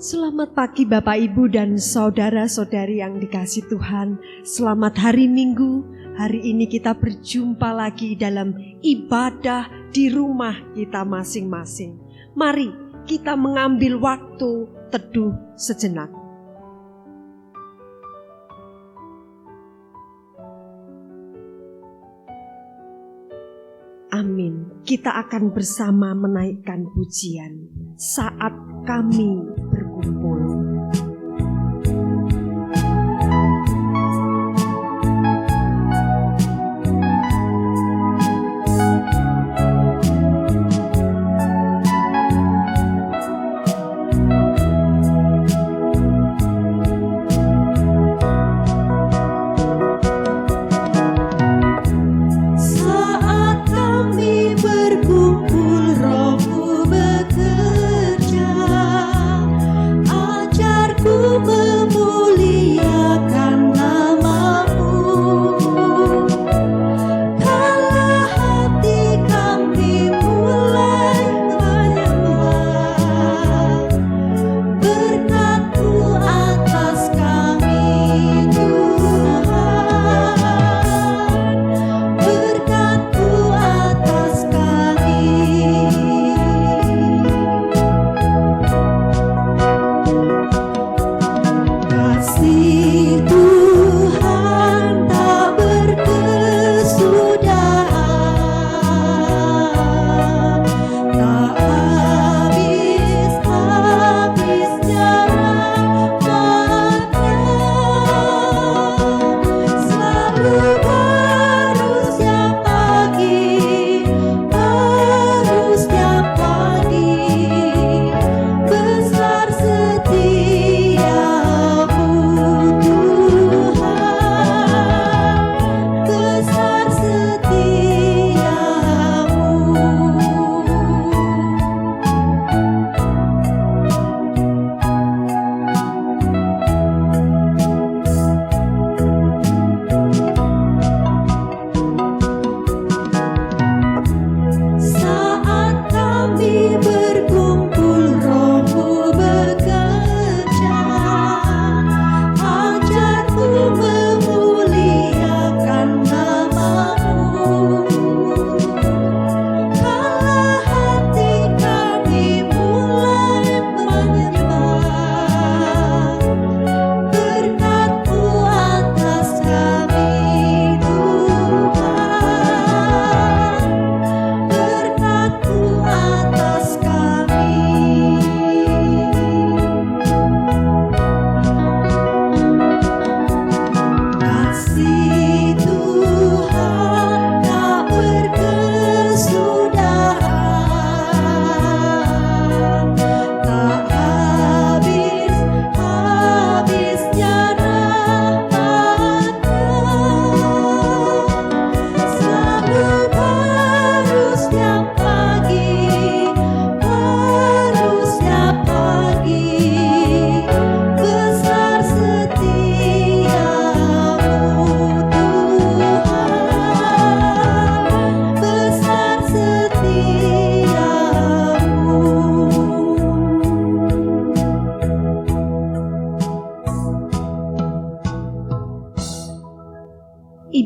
Selamat pagi Bapak Ibu dan saudara-saudari yang dikasihi Tuhan. Selamat hari Minggu. Hari ini kita berjumpa lagi dalam ibadah di rumah kita masing-masing. Mari kita mengambil waktu teduh sejenak. Amin. Kita akan bersama menaikkan pujian saat kami berkumpul.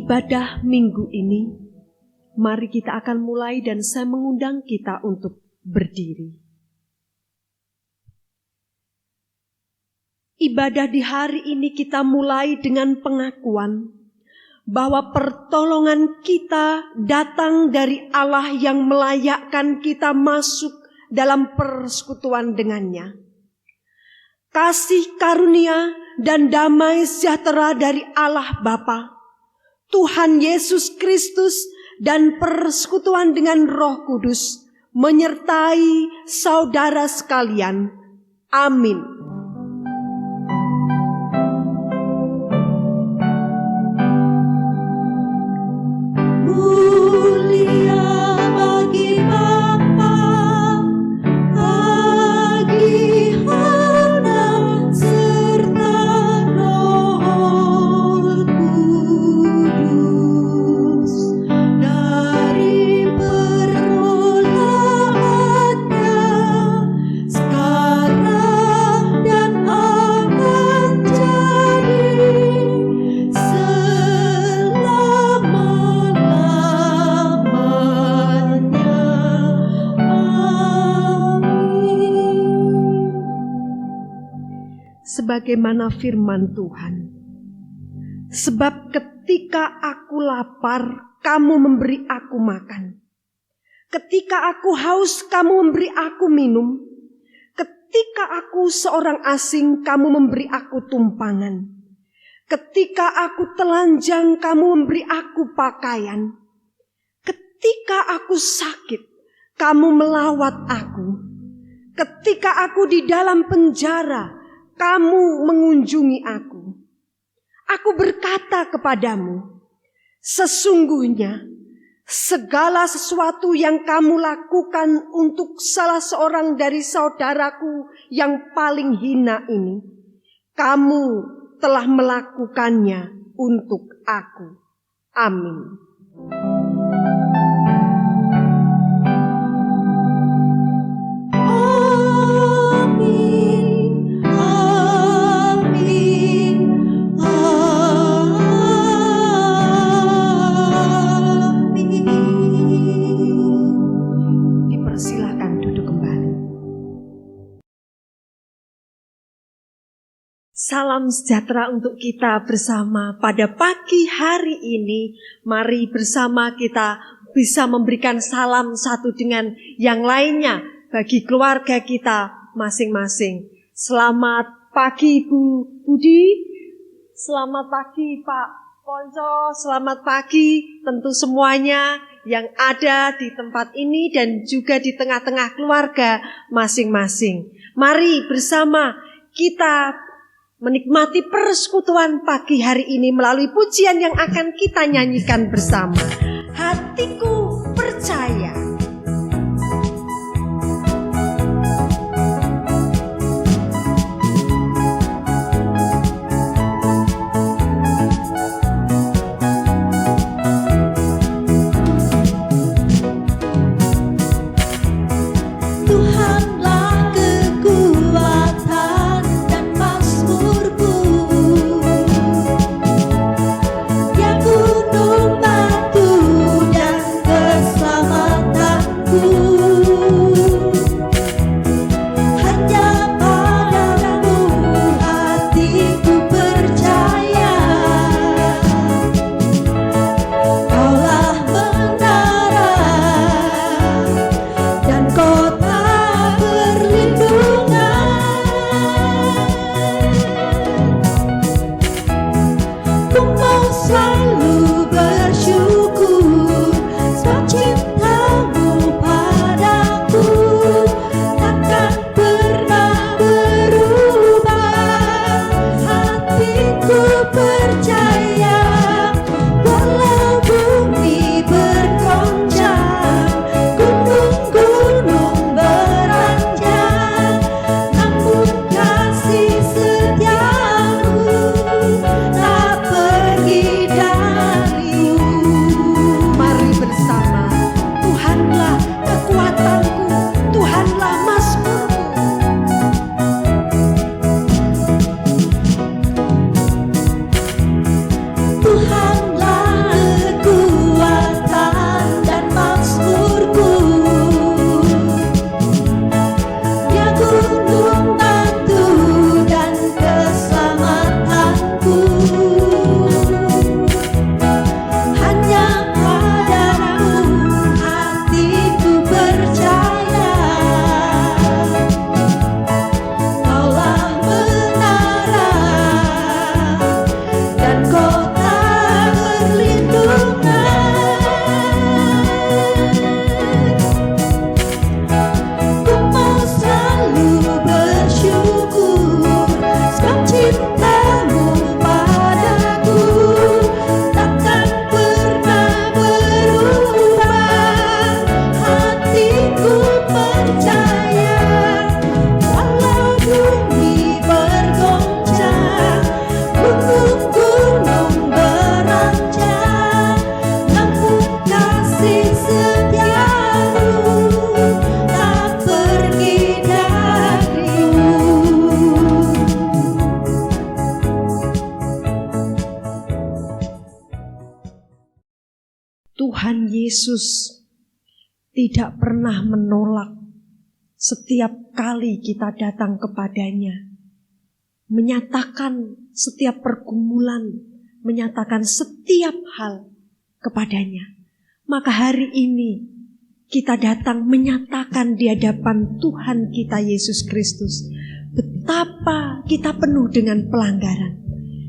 Ibadah minggu ini, mari kita akan mulai dan saya mengundang kita untuk berdiri. Ibadah di hari ini kita mulai dengan pengakuan bahwa pertolongan kita datang dari Allah yang melayakkan kita masuk dalam persekutuan dengannya. Kasih karunia dan damai sejahtera dari Allah Bapa, Tuhan Yesus Kristus dan persekutuan dengan Roh Kudus menyertai saudara sekalian. Amin. Sekarang sebagaimana firman Tuhan. Sebab ketika aku lapar, kamu memberi aku makan. Ketika aku haus, kamu memberi aku minum. Ketika aku seorang asing, kamu memberi aku tumpangan. Ketika aku telanjang, kamu memberi aku pakaian. Ketika aku sakit, kamu melawat aku. Ketika aku di dalam penjara, kamu mengunjungi aku. Aku berkata kepadamu, sesungguhnya segala sesuatu yang kamu lakukan untuk salah seorang dari saudaraku yang paling hina ini, kamu telah melakukannya untuk aku. Amin. Salam sejahtera untuk kita bersama pada pagi hari ini. Mari bersama kita bisa memberikan salam satu dengan yang lainnya bagi keluarga kita masing-masing. Selamat pagi Bu Budi, selamat pagi Pak Ponco, selamat pagi tentu semuanya yang ada di tempat ini dan juga di tengah-tengah keluarga masing-masing. Mari bersama kita menikmati persekutuan pagi hari ini melalui pujian yang akan kita nyanyikan bersama. Hatiku percaya. Tuhan Yesus tidak pernah menolak setiap kali kita datang kepadanya. menyatakan setiap pergumulan, menyatakan setiap hal kepadanya. Maka hari ini kita datang menyatakan di hadapan Tuhan kita Yesus Kristus betapa kita penuh dengan pelanggaran,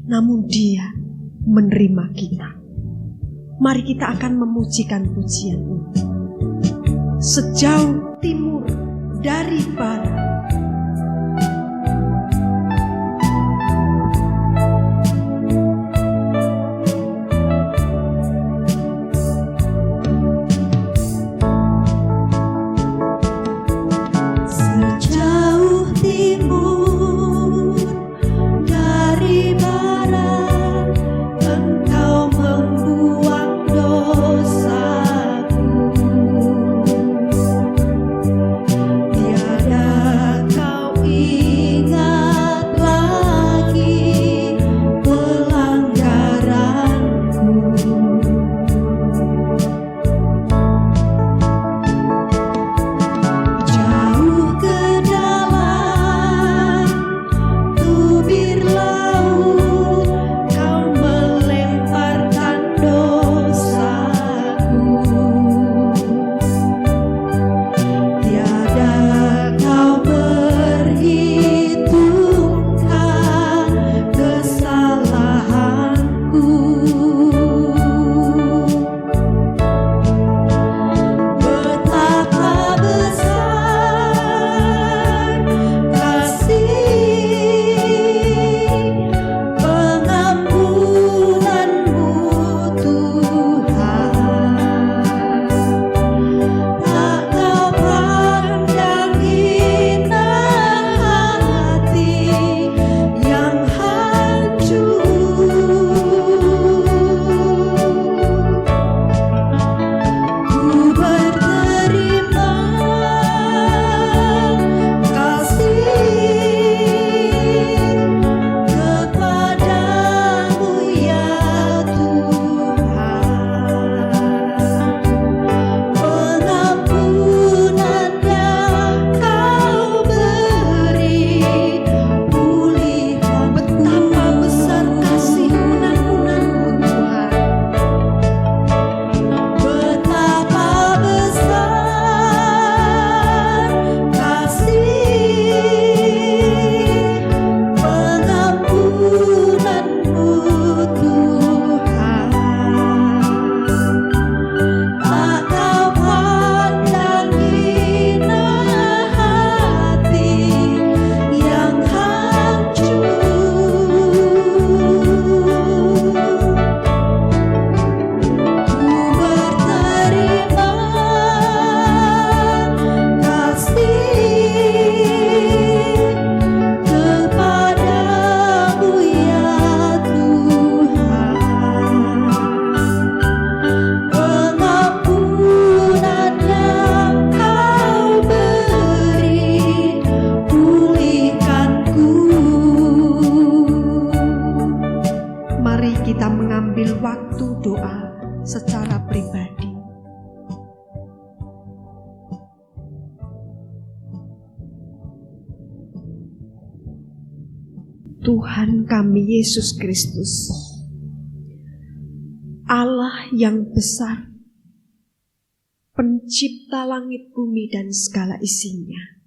namun Dia menerima kita. Mari kita akan memujikan pujian ini. Sejauh timur dari barat, Tuhan kami Yesus Kristus, Allah yang besar, pencipta langit bumi dan segala isinya.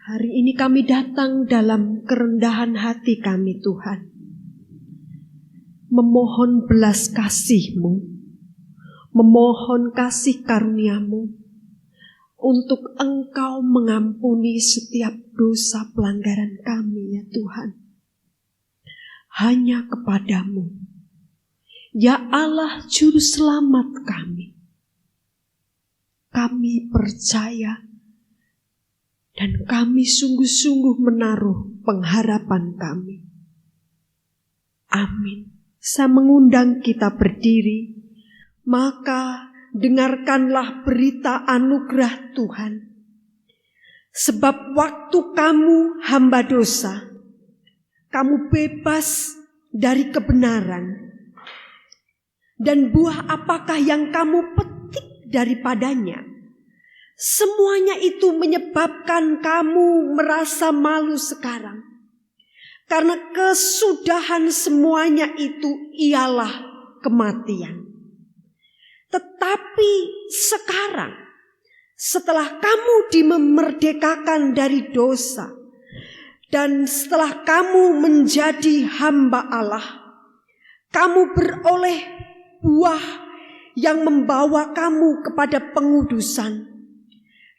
Hari ini kami datang dalam kerendahan hati kami Tuhan, memohon belas kasih-Mu, memohon kasih karunia-Mu, untuk Engkau mengampuni setiap dosa pelanggaran kami ya Tuhan. Hanya kepadamu, ya Allah Juru Selamat kami percaya dan kami sungguh-sungguh menaruh pengharapan kami. Amin. Saya mengundang kita berdiri, maka dengarkanlah berita anugerah Tuhan. Sebab waktu kamu hamba dosa, kamu bebas dari kebenaran. Dan buah apakah yang kamu petik daripadanya? Semuanya itu menyebabkan kamu merasa malu sekarang. Karena kesudahan semuanya itu ialah kematian. Tetapi sekarang, setelah kamu dimerdekakan dari dosa, dan setelah kamu menjadi hamba Allah, kamu beroleh buah yang membawa kamu kepada pengudusan.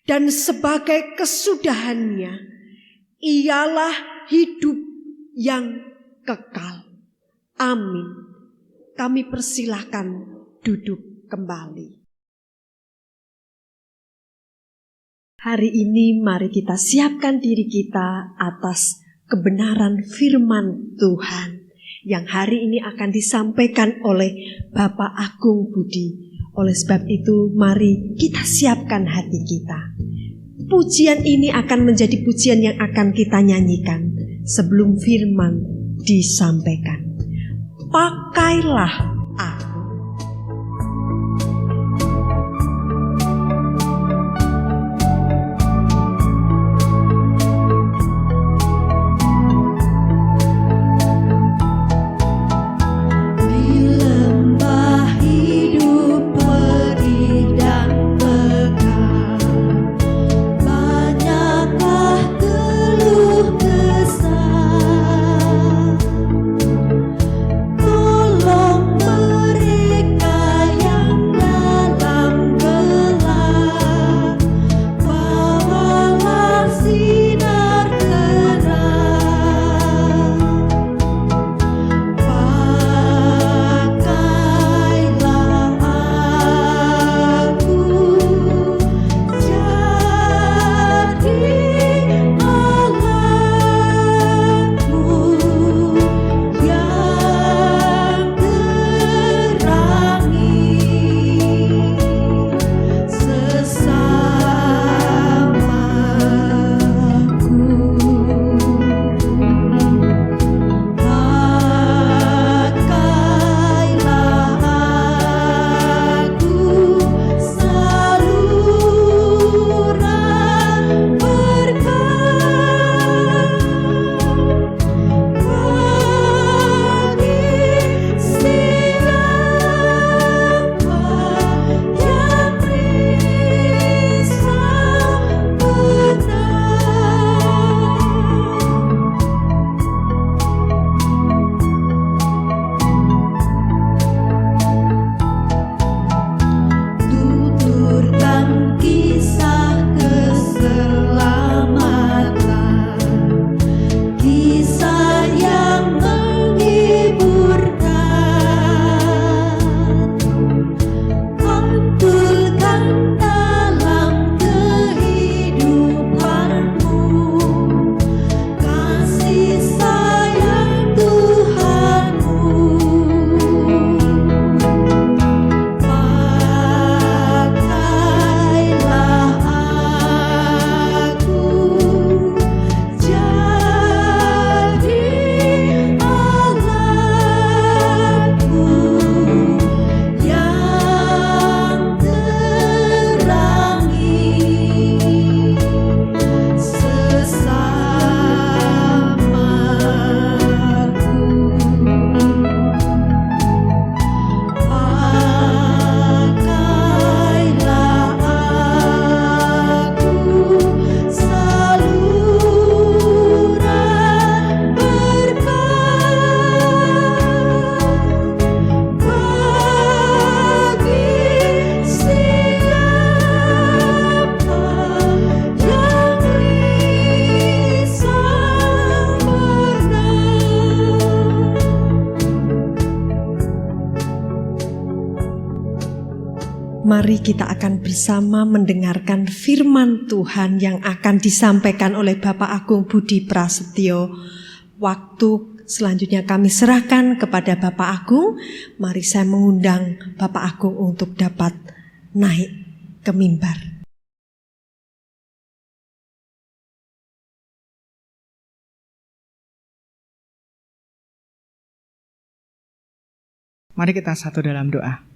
Dan sebagai kesudahannya, ialah hidup yang kekal. Amin. Kami persilahkan duduk kembali. Hari ini mari kita siapkan diri kita atas kebenaran firman Tuhan yang hari ini akan disampaikan oleh Bapak Agung Budi. Oleh sebab itu mari kita siapkan hati kita. Pujian ini akan menjadi pujian yang akan kita nyanyikan sebelum firman disampaikan. Pakailah aku. Mari kita akan bersama mendengarkan firman Tuhan yang akan disampaikan oleh Bapak Agung Budi Prasetyo. Waktu selanjutnya kami serahkan kepada Bapak Agung. Mari saya mengundang Bapak Agung untuk dapat naik ke mimbar. Mari kita satu dalam doa.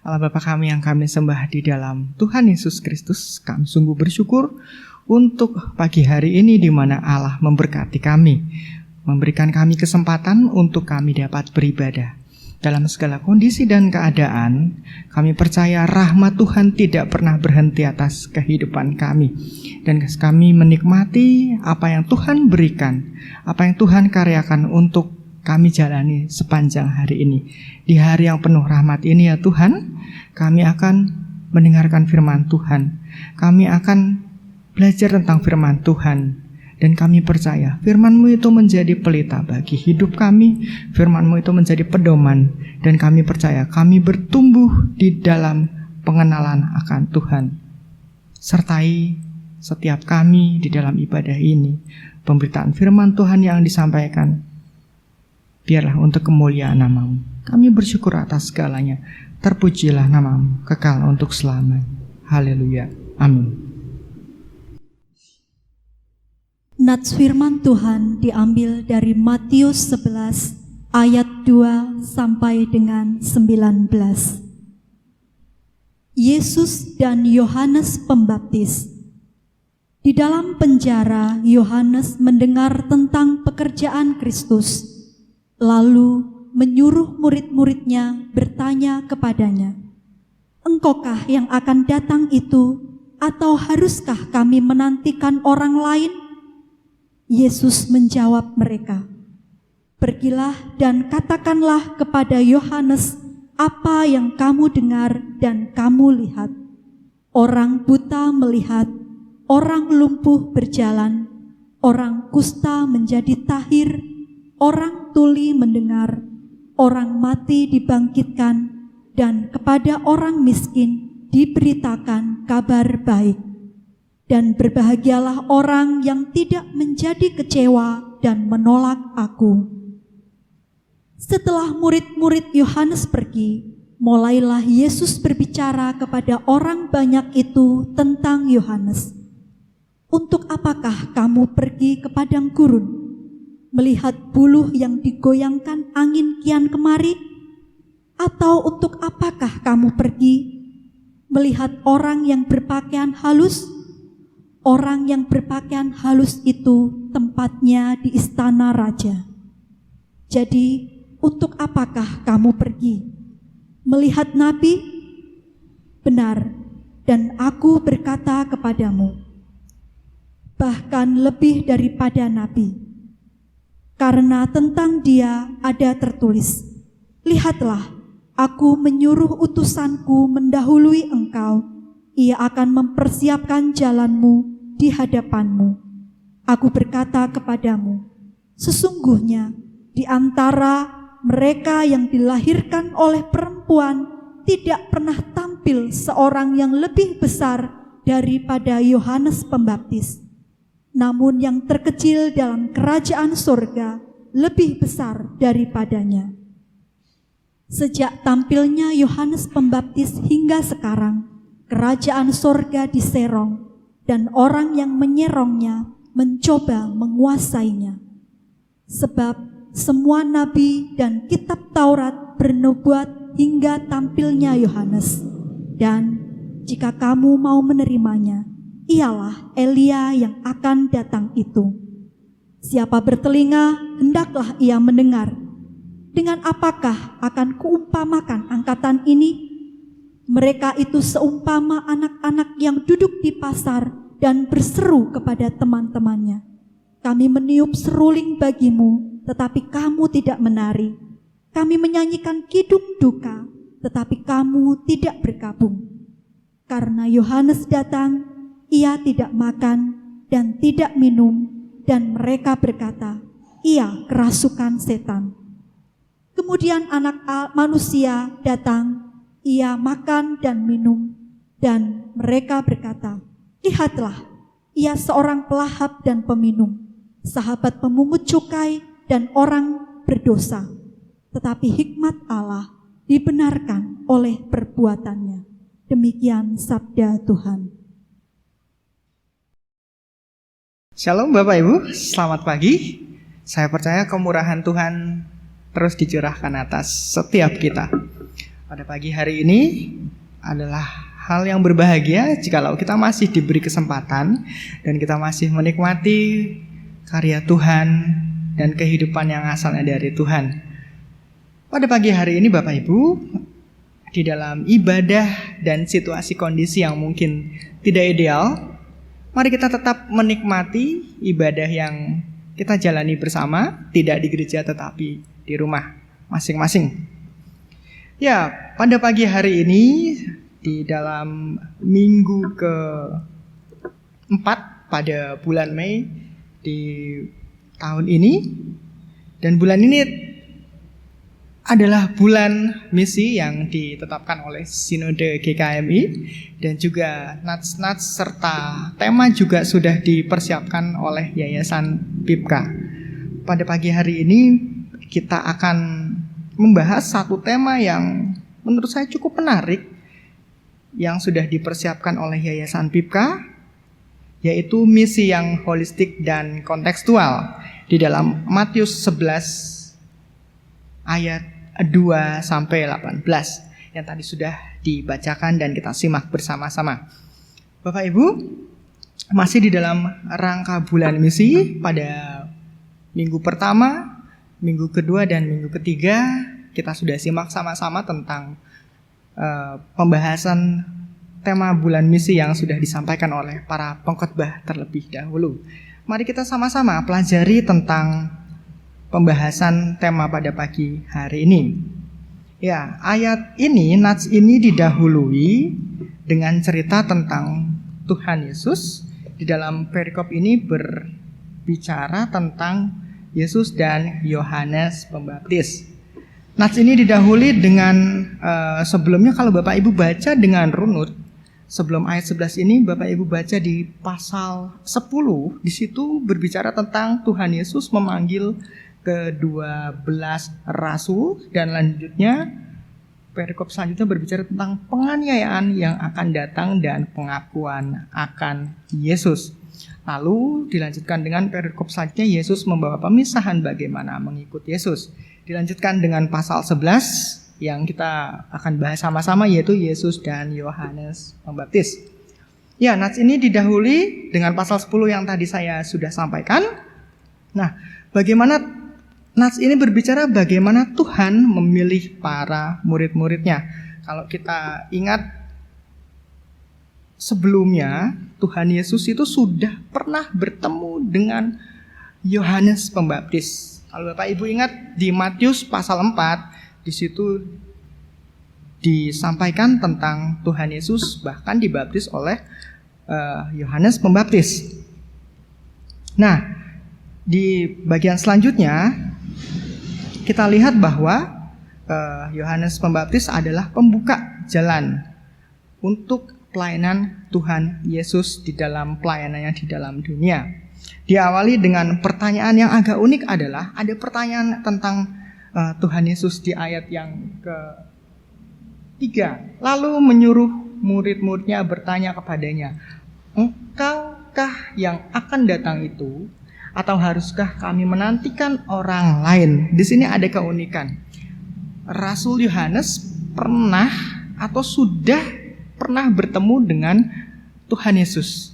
Allah Bapa kami yang kami sembah di dalam Tuhan Yesus Kristus, kami sungguh bersyukur untuk pagi hari ini di mana Allah memberkati kami, memberikan kami kesempatan untuk kami dapat beribadah. Dalam segala kondisi dan keadaan, kami percaya rahmat Tuhan tidak pernah berhenti atas kehidupan kami. Dan kami menikmati apa yang Tuhan berikan, apa yang Tuhan karyakan untuk kami jalani sepanjang hari ini. Di hari yang penuh rahmat ini ya Tuhan, kami akan mendengarkan firman Tuhan. Kami akan belajar tentang firman Tuhan. Dan kami percaya firman-Mu itu menjadi pelita bagi hidup kami. Firman-Mu itu menjadi pedoman. Dan kami percaya kami bertumbuh di dalam pengenalan akan Tuhan. Sertai setiap kami di dalam ibadah ini. Pemberitaan firman Tuhan yang disampaikan, biarlah untuk kemuliaan nama-Mu. Kami bersyukur atas segalanya. Terpujilah nama-Mu, kekal untuk selamanya. Haleluya. Amin. Nats firman Tuhan diambil dari Matius 11 ayat 2 sampai dengan 19. Yesus dan Yohanes Pembaptis. Di dalam penjara, Yohanes mendengar tentang pekerjaan Kristus. Lalu menyuruh murid-muridnya bertanya kepadanya, "Engkaukah yang akan datang itu, atau haruskah kami menantikan orang lain?" Yesus menjawab mereka, "Pergilah dan katakanlah kepada Yohanes apa yang kamu dengar dan kamu lihat. Orang buta melihat, orang lumpuh berjalan, orang kusta menjadi tahir, orang tuli mendengar, orang mati dibangkitkan, dan kepada orang miskin diberitakan kabar baik. Dan berbahagialah orang yang tidak menjadi kecewa dan menolak aku." Setelah murid-murid Yohanes pergi, mulailah Yesus berbicara kepada orang banyak itu tentang Yohanes. "Untuk apakah kamu pergi ke padang gurun? Melihat buluh yang digoyangkan angin kian kemari? Atau untuk apakah kamu pergi melihat orang yang berpakaian halus? Orang yang berpakaian halus itu tempatnya di istana raja. Jadi, untuk apakah kamu pergi melihat nabi? Benar, dan aku berkata kepadamu, bahkan lebih daripada nabi. Karena tentang dia ada tertulis, 'Lihatlah, aku menyuruh utusanku mendahului engkau. Ia akan mempersiapkan jalanmu di hadapanmu.' Aku berkata kepadamu, sesungguhnya di antara mereka yang dilahirkan oleh perempuan tidak pernah tampil seorang yang lebih besar daripada Yohanes Pembaptis. Namun yang terkecil dalam kerajaan surga lebih besar daripadanya. Sejak tampilnya Yohanes Pembaptis hingga sekarang, kerajaan surga diserong, dan orang yang menyerongnya mencoba menguasainya. Sebab semua nabi dan kitab Taurat bernubuat hingga tampilnya Yohanes. Dan jika kamu mau menerimanya, ialah Elia yang akan datang itu. Siapa bertelinga, hendaklah ia mendengar. Dengan apakah akan kuumpamakan angkatan ini? Mereka itu seumpama anak-anak yang duduk di pasar dan berseru kepada teman-temannya, 'Kami meniup seruling bagimu, tetapi kamu tidak menari. Kami menyanyikan kidung duka, tetapi kamu tidak bergabung.' Karena Yohanes datang, ia tidak makan dan tidak minum, dan mereka berkata, 'Ia kerasukan setan.' Kemudian anak manusia datang, ia makan dan minum, dan mereka berkata, 'Lihatlah, ia seorang pelahap dan peminum, sahabat pemungut cukai dan orang berdosa.' Tetapi hikmat Allah dibenarkan oleh perbuatannya." Demikian sabda Tuhan. Shalom Bapak Ibu, selamat pagi. Saya percaya kemurahan Tuhan terus dicurahkan atas setiap kita. Pada pagi hari ini adalah hal yang berbahagia jikalau kita masih diberi kesempatan dan kita masih menikmati karya Tuhan dan kehidupan yang asalnya dari Tuhan. Pada pagi hari ini Bapak Ibu, di dalam ibadah dan situasi kondisi yang mungkin tidak ideal, mari kita tetap menikmati ibadah yang kita jalani bersama, tidak di gereja tetapi di rumah masing-masing. Ya, pada pagi hari ini di dalam minggu ke-4 pada bulan Mei di tahun ini, dan bulan ini adalah bulan misi yang ditetapkan oleh Sinode GKMI, dan juga nats-nats serta tema juga sudah dipersiapkan oleh Yayasan PIPKA. Pada pagi hari ini kita akan membahas satu tema yang menurut saya cukup menarik yang sudah dipersiapkan oleh Yayasan PIPKA, yaitu misi yang holistik dan kontekstual di dalam Matius 11 ayat 2 sampai 18 yang tadi sudah dibacakan dan kita simak bersama-sama. Bapak Ibu, masih di dalam rangka bulan misi, pada minggu pertama, minggu kedua dan minggu ketiga kita sudah simak sama-sama tentang pembahasan tema bulan misi yang sudah disampaikan oleh para pengkhotbah terlebih dahulu. Mari kita sama-sama pelajari tentang pembahasan tema pada pagi hari ini. Ya, ayat ini, nats ini didahului dengan cerita tentang Tuhan Yesus. Di dalam perikop ini berbicara tentang Yesus dan Yohanes Pembaptis. Nats ini didahului dengan sebelumnya kalau Bapak Ibu baca dengan runut, sebelum ayat 11 ini Bapak Ibu baca di pasal 10, di situ berbicara tentang Tuhan Yesus memanggil ke-12 rasul, dan lanjutnya perikop selanjutnya berbicara tentang penganiayaan yang akan datang dan pengakuan akan Yesus. Lalu dilanjutkan dengan perikop selanjutnya Yesus membawa pemisahan bagaimana mengikut Yesus. Dilanjutkan dengan pasal 11 yang kita akan bahas sama-sama, yaitu Yesus dan Yohanes Pembaptis. Ya, nats ini didahului dengan pasal 10 yang tadi saya sudah sampaikan. Nah, bagaimana nats ini berbicara bagaimana Tuhan memilih para murid-muridnya. Kalau kita ingat sebelumnya, Tuhan Yesus itu sudah pernah bertemu dengan Yohanes Pembaptis. Kalau Bapak Ibu ingat di Matius pasal 4, di situ disampaikan tentang Tuhan Yesus bahkan dibaptis oleh Yohanes Pembaptis. Nah, di bagian selanjutnya kita lihat bahwa Yohanes Pembaptis adalah pembuka jalan untuk pelayanan Tuhan Yesus di dalam pelayanannya di dalam dunia. Diawali dengan pertanyaan yang agak unik, adalah ada pertanyaan tentang Tuhan Yesus di ayat yang ke-3. Lalu menyuruh murid-muridnya bertanya kepadanya, "Engkaukah yang akan datang itu? Atau haruskah kami menantikan orang lain?" Di sini ada keunikan. Rasul Yohanes pernah atau sudah pernah bertemu dengan Tuhan Yesus.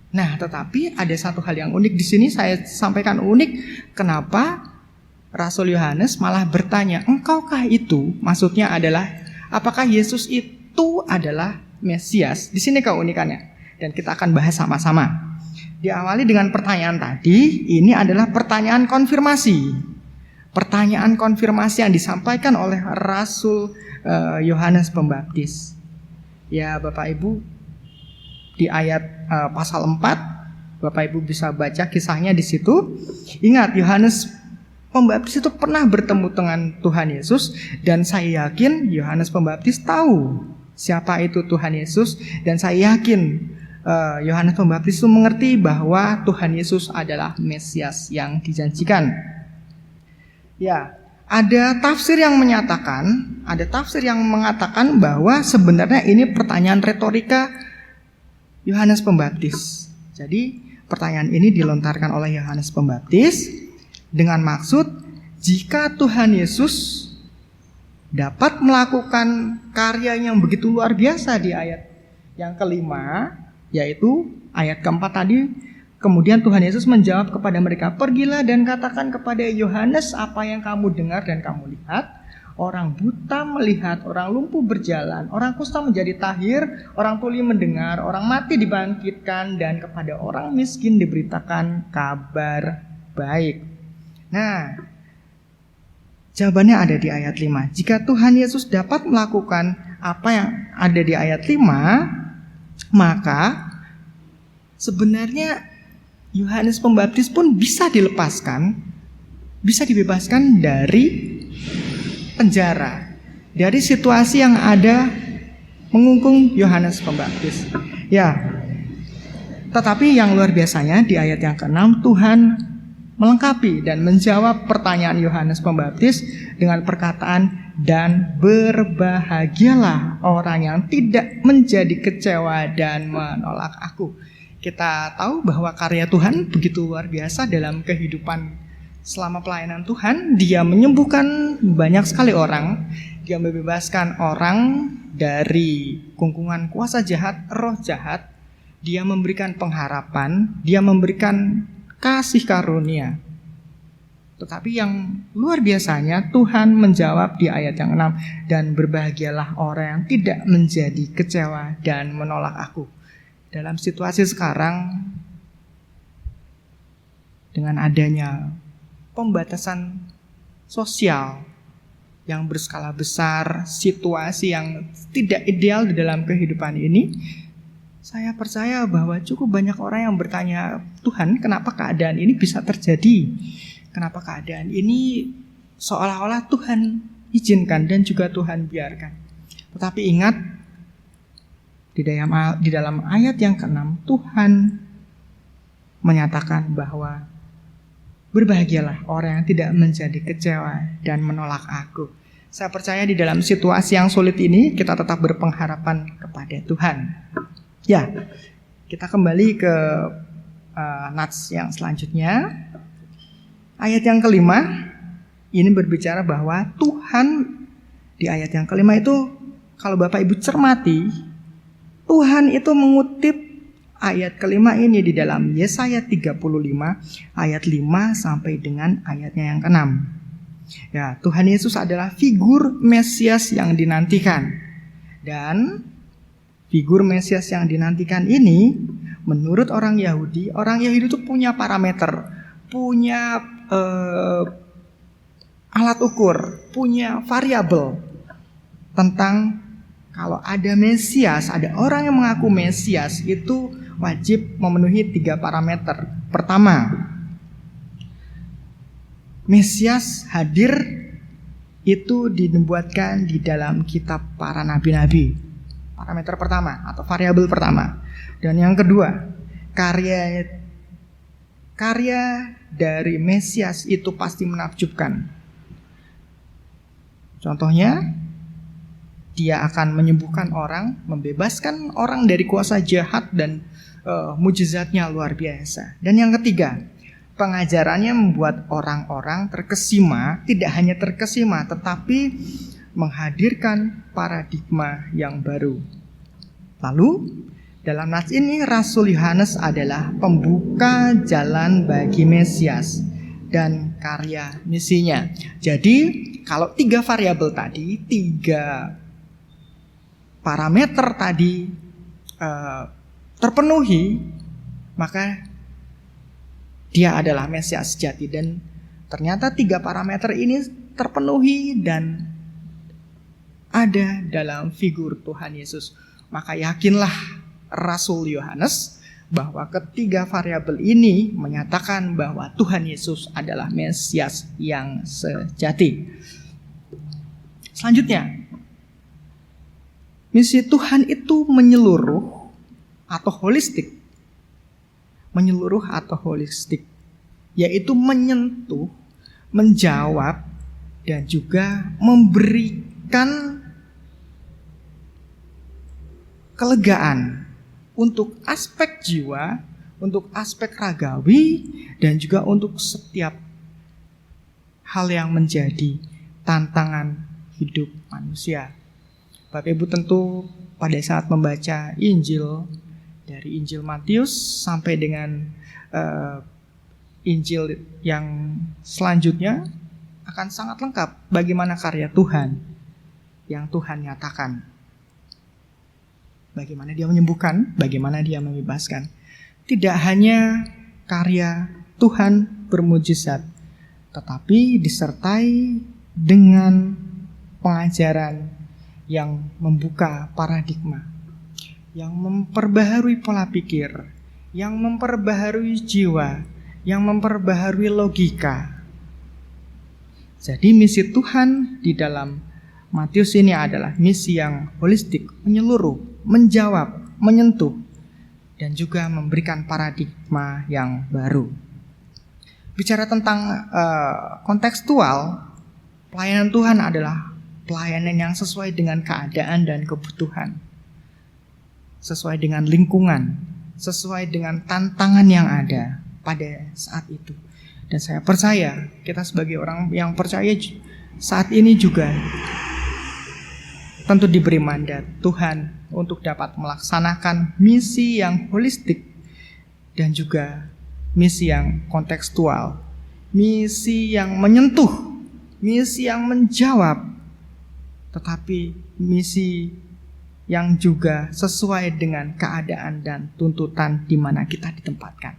Nah, tetapi ada satu hal yang unik di sini, saya sampaikan unik. Kenapa Rasul Yohanes malah bertanya, "Engkaukah itu?" Maksudnya adalah, apakah Yesus itu adalah Mesias? Di sini keunikannya, dan kita akan bahas sama-sama. Diawali dengan pertanyaan tadi, ini adalah pertanyaan konfirmasi. Pertanyaan konfirmasi yang disampaikan oleh Rasul Yohanes Pembaptis. Ya Bapak Ibu, di ayat pasal 4, Bapak Ibu bisa baca kisahnya di situ. Ingat, Yohanes Pembaptis itu pernah bertemu dengan Tuhan Yesus, dan saya yakin Yohanes Pembaptis tahu siapa itu Tuhan Yesus, dan saya yakin Yohanes Pembaptis itu mengerti bahwa Tuhan Yesus adalah Mesias yang dijanjikan. Ya, ada tafsir yang mengatakan bahwa sebenarnya ini pertanyaan retorika Yohanes Pembaptis. Jadi pertanyaan ini dilontarkan oleh Yohanes Pembaptis dengan maksud, jika Tuhan Yesus dapat melakukan karya yang begitu luar biasa di ayat yang kelima, yaitu ayat keempat tadi. Kemudian Tuhan Yesus menjawab kepada mereka, "Pergilah dan katakan kepada Yohanes apa yang kamu dengar dan kamu lihat. Orang buta melihat, orang lumpuh berjalan, orang kusta menjadi tahir, orang tuli mendengar, orang mati dibangkitkan, dan kepada orang miskin diberitakan kabar baik." Nah, jawabannya ada di ayat 5. Jika Tuhan Yesus dapat melakukan apa yang ada di ayat 5, maka sebenarnya Yohanes Pembaptis pun bisa dilepaskan, bisa dibebaskan dari penjara, dari situasi yang ada mengungkung Yohanes Pembaptis. Ya, tetapi yang luar biasanya di ayat yang ke-6, Tuhan melengkapi dan menjawab pertanyaan Yohanes Pembaptis dengan perkataan, "Dan berbahagialah orang yang tidak menjadi kecewa dan menolak aku." Kita tahu bahwa karya Tuhan begitu luar biasa dalam kehidupan selama pelayanan Tuhan. Dia menyembuhkan banyak sekali orang, dia membebaskan orang dari kungkungan kuasa jahat, roh jahat, dia memberikan pengharapan, dia memberikan kasih karunia. Tetapi yang luar biasanya Tuhan menjawab di ayat yang 6, "Dan berbahagialah orang yang tidak menjadi kecewa dan menolak aku." Dalam situasi sekarang, dengan adanya pembatasan sosial yang berskala besar, situasi yang tidak ideal di dalam kehidupan ini, saya percaya bahwa cukup banyak orang yang bertanya, "Tuhan, kenapa keadaan ini bisa terjadi? Kenapa keadaan ini seolah-olah Tuhan izinkan dan juga Tuhan biarkan?" Tetapi ingat, di dalam ayat yang ke-6, Tuhan menyatakan bahwa berbahagialah orang yang tidak menjadi kecewa dan menolak aku. Saya percaya di dalam situasi yang sulit ini kita tetap berpengharapan kepada Tuhan. Ya, kita kembali ke nats yang selanjutnya. Ayat yang kelima ini berbicara bahwa Tuhan, di ayat yang kelima itu kalau Bapak Ibu cermati, Tuhan itu mengutip ayat kelima ini di dalam Yesaya 35 ayat 5 sampai dengan ayatnya yang ke-6. Ya, Tuhan Yesus adalah figur Mesias yang dinantikan. Dan figur Mesias yang dinantikan ini menurut orang Yahudi itu punya parameter, punya alat ukur, punya variabel tentang kalau ada Mesias, ada orang yang mengaku Mesias itu wajib memenuhi 3 parameter. Pertama, Mesias hadir itu dibuatkan di dalam kitab para nabi-nabi. Parameter pertama atau variabel pertama. Dan yang kedua, karya dari Mesias itu pasti menakjubkan. Contohnya, dia akan menyembuhkan orang, membebaskan orang dari kuasa jahat, dan mujizatnya luar biasa. Dan yang ketiga, pengajarannya membuat orang-orang terkesima, tidak hanya terkesima tetapi menghadirkan paradigma yang baru. Lalu dalam nats ini Rasul Yohanes adalah pembuka jalan bagi Mesias dan karya misinya. Jadi kalau 3 variabel tadi, 3 parameter tadi terpenuhi, maka dia adalah Mesias sejati. Dan ternyata 3 parameter ini terpenuhi dan ada dalam figur Tuhan Yesus. Maka yakinlah Rasul Yohanes bahwa ketiga variabel ini menyatakan bahwa Tuhan Yesus adalah Mesias yang sejati. Selanjutnya, misi Tuhan itu menyeluruh atau holistik. Menyeluruh atau holistik, yaitu menyentuh, menjawab, dan juga memberikan kelegaan untuk aspek jiwa, untuk aspek ragawi, dan juga untuk setiap hal yang menjadi tantangan hidup manusia. Bapak Ibu tentu pada saat membaca Injil, dari Injil Matius sampai dengan Injil yang selanjutnya, akan sangat lengkap bagaimana karya Tuhan yang Tuhan nyatakan. Bagaimana dia menyembuhkan, bagaimana dia membebaskan. Tidak hanya karya Tuhan bermujizat, tetapi disertai dengan pengajaran yang membuka paradigma, yang memperbaharui pola pikir, yang memperbaharui jiwa, yang memperbaharui logika. Jadi misi Tuhan di dalam Matius ini adalah misi yang holistik, menyeluruh, menjawab, menyentuh, dan juga memberikan paradigma yang baru. Bicara tentang kontekstual, pelayanan Tuhan adalah pelayanan yang sesuai dengan keadaan dan kebutuhan, sesuai dengan lingkungan, sesuai dengan tantangan yang ada pada saat itu. Dan saya percaya kita sebagai orang yang percaya saat ini juga tentu diberi mandat Tuhan untuk dapat melaksanakan misi yang holistik dan juga misi yang kontekstual, misi yang menyentuh, misi yang menjawab, tetapi misi yang juga sesuai dengan keadaan dan tuntutan di mana kita ditempatkan.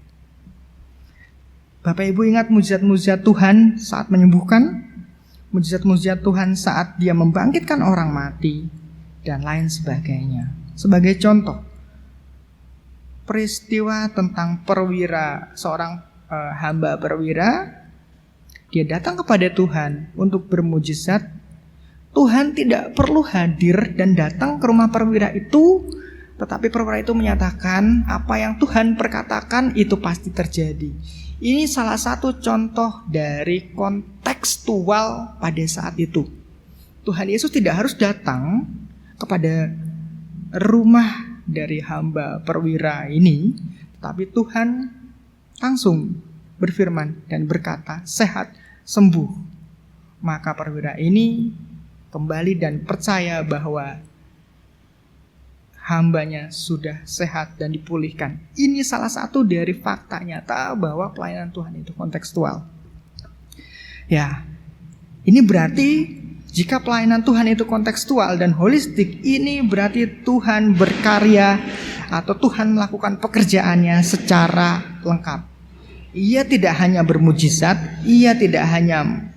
Bapak Ibu ingat mujizat-mujizat Tuhan saat menyembuhkan, mujizat-mujizat Tuhan saat dia membangkitkan orang mati, dan lain sebagainya. Sebagai contoh, peristiwa tentang perwira, seorang hamba perwira, dia datang kepada Tuhan untuk bermujizat. Tuhan tidak perlu hadir dan datang ke rumah perwira itu, tetapi perwira itu menyatakan apa yang Tuhan perkatakan itu pasti terjadi. Ini salah satu contoh dari kontekstual pada saat itu. Tuhan Yesus tidak harus datang kepada rumah dari hamba perwira ini, tetapi Tuhan langsung berfirman dan berkata, sehat, sembuh. Maka perwira ini kembali dan percaya bahwa hambanya sudah sehat dan dipulihkan. Ini salah satu dari fakta nyata bahwa pelayanan Tuhan itu kontekstual. Ya, ini berarti jika pelayanan Tuhan itu kontekstual dan holistik, ini berarti Tuhan berkarya atau Tuhan melakukan pekerjaannya secara lengkap. Ia tidak hanya bermujizat, ia tidak hanya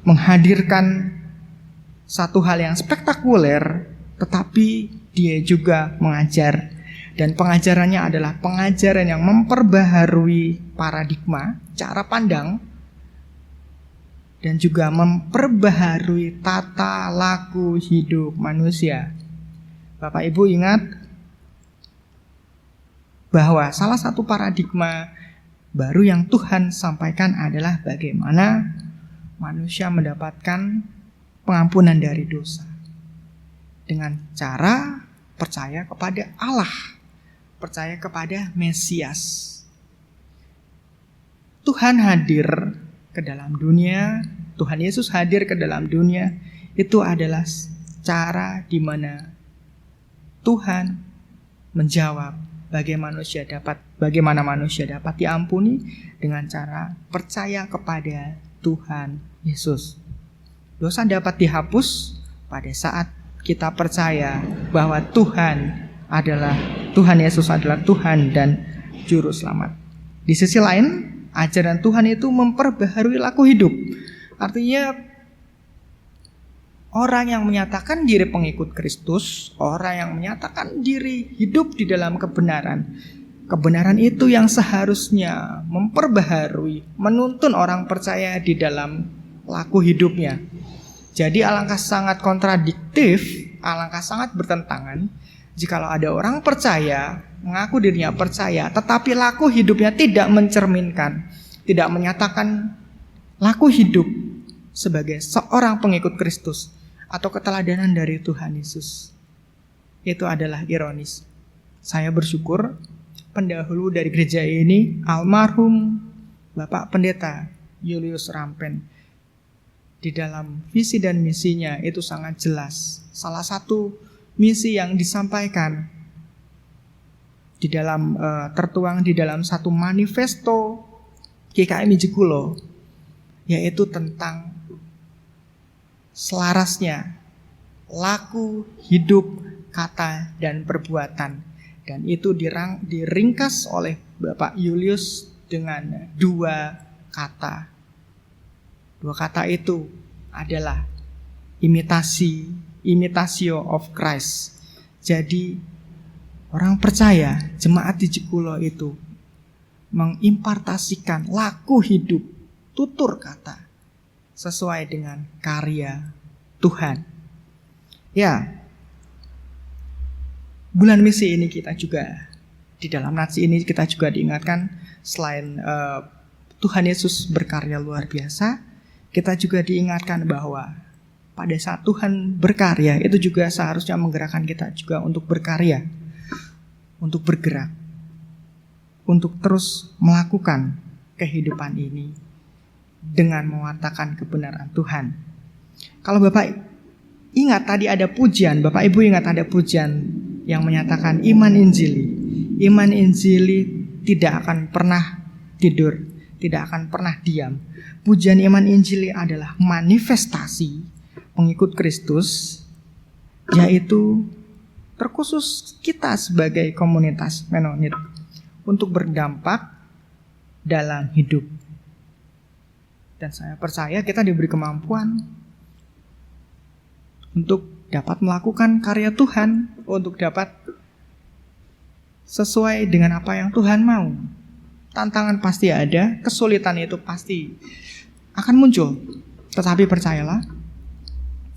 menghadirkan satu hal yang spektakuler, tetapi dia juga mengajar. Dan pengajarannya adalah pengajaran yang memperbaharui paradigma, cara pandang, dan juga memperbaharui tata laku hidup manusia. Bapak Ibu ingat bahwa salah satu paradigma baru yang Tuhan sampaikan adalah bagaimana manusia mendapatkan pengampunan dari dosa dengan cara percaya kepada Allah, percaya kepada Mesias. Tuhan hadir ke dalam dunia, Tuhan Yesus hadir ke dalam dunia, itu adalah cara di mana Tuhan menjawab bagaimana manusia dapat diampuni dengan cara percaya kepada Tuhan Yesus. Dosa dapat dihapus pada saat kita percaya bahwa Tuhan Yesus adalah Tuhan dan Juru Selamat. Di sisi lain, ajaran Tuhan itu memperbaharui laku hidup. Artinya orang yang menyatakan diri pengikut Kristus, orang yang menyatakan diri hidup di dalam kebenaran, kebenaran itu yang seharusnya memperbaharui, menuntun orang percaya di dalam laku hidupnya. Jadi alangkah sangat kontradiktif, alangkah sangat bertentangan jikalau ada orang percaya, mengaku dirinya percaya, tetapi laku hidupnya tidak mencerminkan, tidak menyatakan laku hidup sebagai seorang pengikut Kristus atau keteladanan dari Tuhan Yesus. Itu adalah ironis. Saya bersyukur pendahulu dari gereja ini, almarhum Bapak Pendeta Julius Rampen, Di dalam visi dan misinya itu sangat jelas. Salah satu misi yang disampaikan di dalam tertuang di dalam satu manifesto GKM Jekulo, yaitu tentang selarasnya laku, hidup, kata, dan perbuatan. Dan itu diringkas oleh Bapak Julius dengan 2 kata. 2 kata itu adalah imitatio of Christ. Jadi orang percaya, jemaat di Jekulo itu mengimpartasikan laku hidup, tutur kata sesuai dengan karya Tuhan. Ya, bulan misi ini kita juga, di dalam nats ini kita juga diingatkan selain Tuhan Yesus berkarya luar biasa, kita juga diingatkan bahwa pada saat Tuhan berkarya itu juga seharusnya menggerakkan kita juga untuk berkarya, untuk bergerak, untuk terus melakukan kehidupan ini dengan mewartakan kebenaran Tuhan. Kalau Bapak ingat tadi ada pujian, Bapak Ibu ingat ada pujian yang menyatakan iman Injili. Iman Injili tidak akan pernah tidur, tidak akan pernah diam. Pujian iman Injili adalah manifestasi pengikut Kristus, yaitu terkhusus kita sebagai komunitas Menonit untuk berdampak dalam hidup. Dan saya percaya kita diberi kemampuan untuk dapat melakukan karya Tuhan, untuk dapat sesuai dengan apa yang Tuhan mau. Tantangan pasti ada, kesulitan itu pasti akan muncul. Tetapi percayalah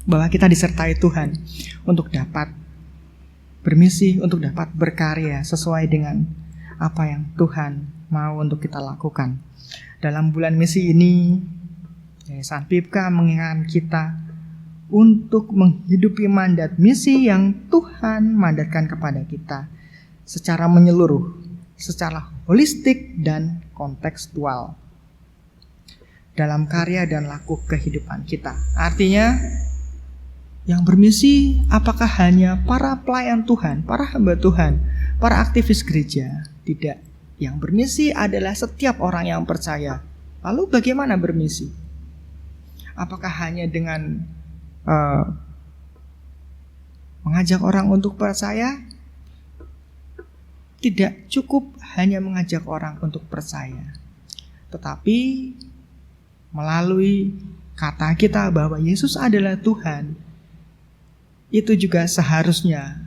bahwa kita disertai Tuhan untuk dapat bermisi, untuk dapat berkarya sesuai dengan apa yang Tuhan mau untuk kita lakukan. Dalam bulan misi ini, Yayasan PIPKA mengingatkan kita untuk menghidupi mandat misi yang Tuhan mandatkan kepada kita secara menyeluruh, secara holistik dan kontekstual dalam karya dan laku kehidupan kita. Artinya, yang bermisi apakah hanya para pelayan Tuhan, para hamba Tuhan, para aktivis gereja? Tidak. Yang bermisi adalah setiap orang yang percaya. Lalu bagaimana bermisi? Apakah hanya dengan mengajak orang untuk percaya? Tidak cukup hanya mengajak orang untuk percaya, tetapi melalui kata kita bahwa Yesus adalah Tuhan, itu juga seharusnya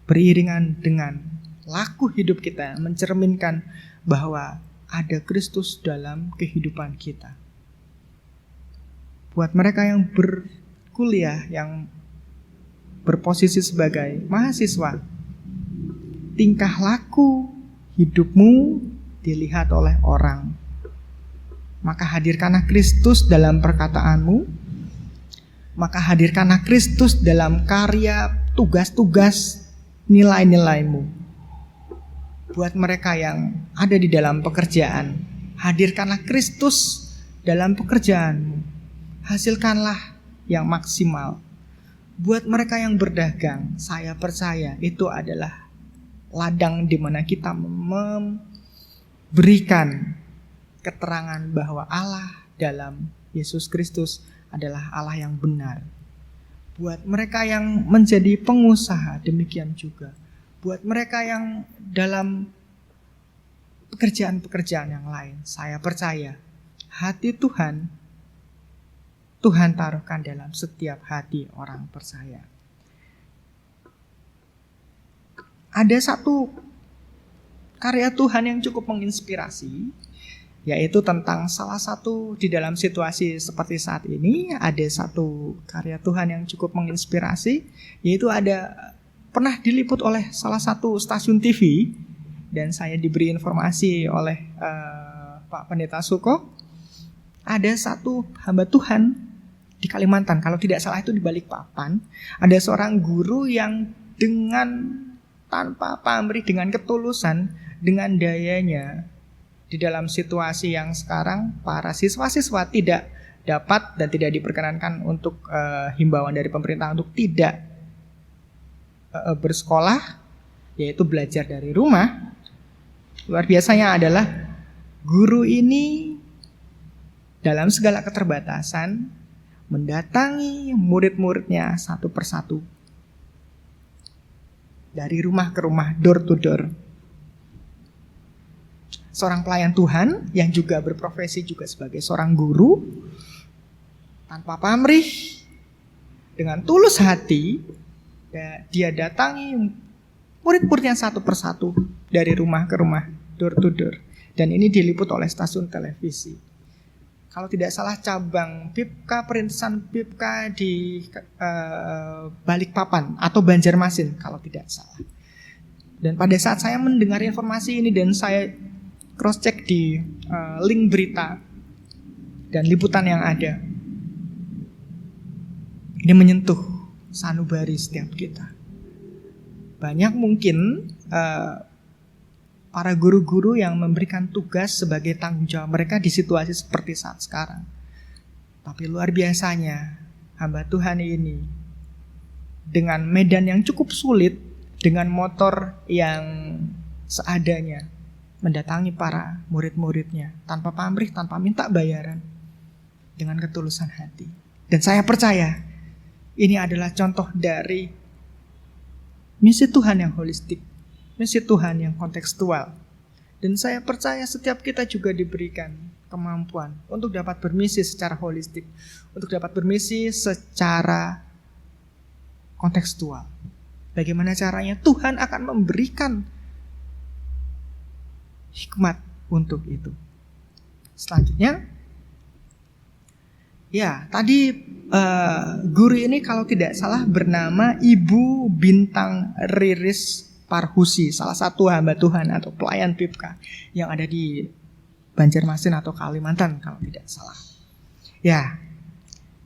beriringan dengan laku hidup kita, mencerminkan bahwa ada Kristus dalam kehidupan kita. Buat mereka yang berkuliah, yang berposisi sebagai mahasiswa, tingkah laku hidupmu dilihat oleh orang. Maka hadirkanlah Kristus dalam perkataanmu, maka hadirkanlah Kristus dalam karya, tugas-tugas, nilai-nilaimu. Buat mereka yang ada di dalam pekerjaan, hadirkanlah Kristus dalam pekerjaanmu. Hasilkanlah yang maksimal. Buat mereka yang berdagang, saya percaya itu adalah ladang di mana kita memberikan keterangan bahwa Allah dalam Yesus Kristus adalah Allah yang benar. Buat mereka yang menjadi pengusaha, demikian juga. Buat mereka yang dalam pekerjaan-pekerjaan yang lain, saya percaya hati Tuhan taruhkan dalam setiap hati orang percaya. Ada satu karya Tuhan yang cukup menginspirasi, yaitu tentang salah satu di dalam situasi seperti saat ini, ada satu karya Tuhan yang cukup menginspirasi, yaitu pernah diliput oleh salah satu stasiun TV, dan saya diberi informasi oleh Pak Pendeta Suko, ada satu hamba Tuhan di Kalimantan, kalau tidak salah itu di Balikpapan, ada seorang guru yang dengan tanpa pamrih, dengan ketulusan, dengan dayanya, di dalam situasi yang sekarang para siswa-siswa tidak dapat dan tidak diperkenankan untuk himbauan dari pemerintah untuk tidak bersekolah, yaitu belajar dari rumah. Luar biasanya adalah guru ini dalam segala keterbatasan mendatangi murid-muridnya satu persatu dari rumah ke rumah, door to door. Seorang pelayan Tuhan yang juga berprofesi juga sebagai seorang guru, tanpa pamrih, dengan tulus hati, dia datangi murid-muridnya satu persatu dari rumah ke rumah, door to door. Dan ini diliput oleh stasiun televisi. Kalau tidak salah cabang PIPK, perintisan PIPK di Balikpapan atau Banjarmasin kalau tidak salah. Dan pada saat saya mendengar informasi ini dan saya cross check di link berita dan liputan yang ada, ini menyentuh sanubari setiap kita. Banyak mungkin para guru-guru yang memberikan tugas sebagai tanggung jawab mereka di situasi seperti saat sekarang. Tapi luar biasanya hamba Tuhan ini dengan medan yang cukup sulit, dengan motor yang seadanya, mendatangi para murid-muridnya tanpa pamrih, tanpa minta bayaran, dengan ketulusan hati. Dan saya percaya ini adalah contoh dari misi Tuhan yang holistik, misi Tuhan yang kontekstual. Dan saya percaya setiap kita juga diberikan kemampuan untuk dapat bermisi secara holistik, untuk dapat bermisi secara kontekstual. Bagaimana caranya? Tuhan akan memberikan hikmat untuk itu. Selanjutnya, ya tadi guru ini kalau tidak salah bernama Ibu Bintang Riris Parhusi, salah satu hamba Tuhan atau pelayan PIPK yang ada di Banjarmasin atau Kalimantan kalau tidak salah. Ya,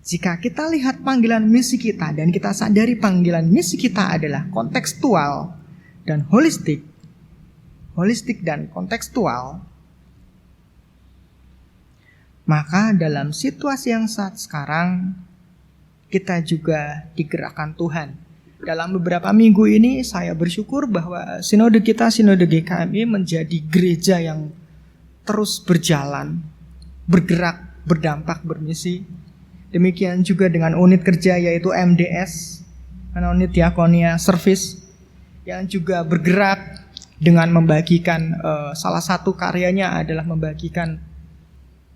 jika kita lihat panggilan misi kita dan kita sadari panggilan misi kita adalah kontekstual dan holistik dan kontekstual, maka dalam situasi yang saat sekarang kita juga digerakkan Tuhan. Dalam beberapa minggu ini saya bersyukur bahwa sinode kita, sinode GKMI menjadi gereja yang terus berjalan, bergerak, berdampak, bermisi. Demikian juga dengan unit kerja yaitu MDS, unit diakonia service, yang juga bergerak dengan membagikan salah satu karyanya adalah membagikan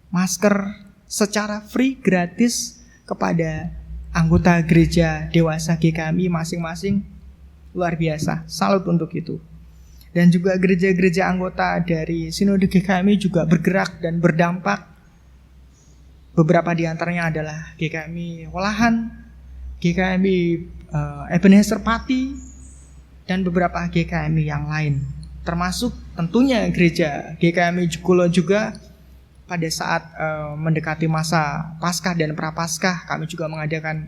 masker secara free, gratis kepada anggota gereja dewasa GKMI masing-masing. Luar biasa, salut untuk itu. Dan juga gereja-gereja anggota dari sinode GKMI juga bergerak dan berdampak. Beberapa di antaranya adalah GKMI Walahan, GKMI Ebenezer Pati, dan beberapa GKMI yang lain. Termasuk tentunya gereja GKMI Jukulo juga. Pada saat mendekati masa Paskah dan Prapaskah,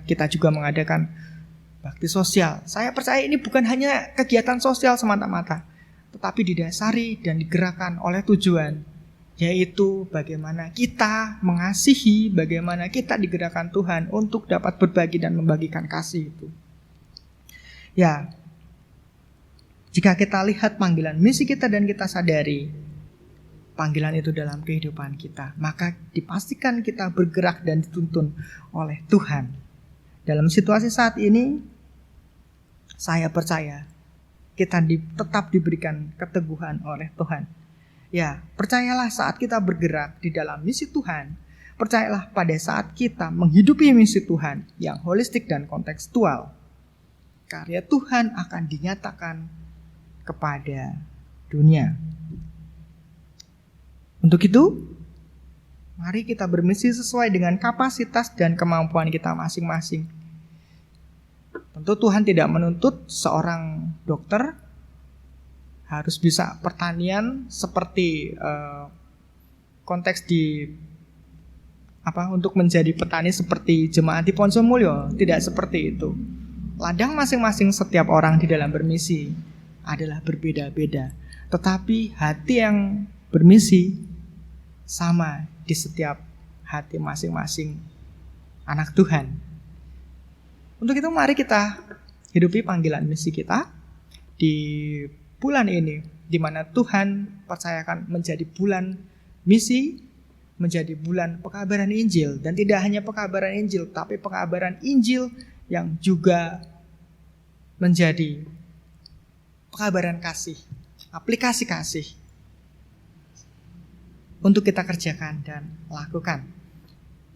kita juga mengadakan bakti sosial. Saya percaya ini bukan hanya kegiatan sosial semata-mata, tetapi didasari dan digerakkan oleh tujuan, yaitu bagaimana kita mengasihi, bagaimana kita digerakkan Tuhan untuk dapat berbagi dan membagikan kasih itu. Ya, jika kita lihat panggilan misi kita dan kita sadari panggilan itu dalam kehidupan kita, maka dipastikan kita bergerak dan dituntun oleh Tuhan. Dalam situasi saat ini, saya percaya kita tetap diberikan keteguhan oleh Tuhan. Ya, percayalah saat kita bergerak di dalam misi Tuhan, percayalah pada saat kita menghidupi misi Tuhan yang holistik dan kontekstual, karya Tuhan akan dinyatakan kepada dunia. Untuk itu, mari kita bermisi sesuai dengan kapasitas dan kemampuan kita masing-masing. Tentu Tuhan tidak menuntut seorang dokter harus bisa pertanian seperti konteks untuk menjadi petani seperti jemaat di Ponsomulyo. Tidak seperti itu. Ladang masing-masing setiap orang di dalam bermisi adalah berbeda-beda. Tetapi hati yang bermisi sama di setiap hati masing-masing anak Tuhan. Untuk itu mari kita hidupi panggilan misi kita di bulan ini, di mana Tuhan percayakan menjadi bulan misi, menjadi bulan pekabaran Injil. Dan tidak hanya pekabaran Injil, tapi pekabaran Injil yang juga menjadi pekabaran kasih, aplikasi kasih untuk kita kerjakan dan lakukan.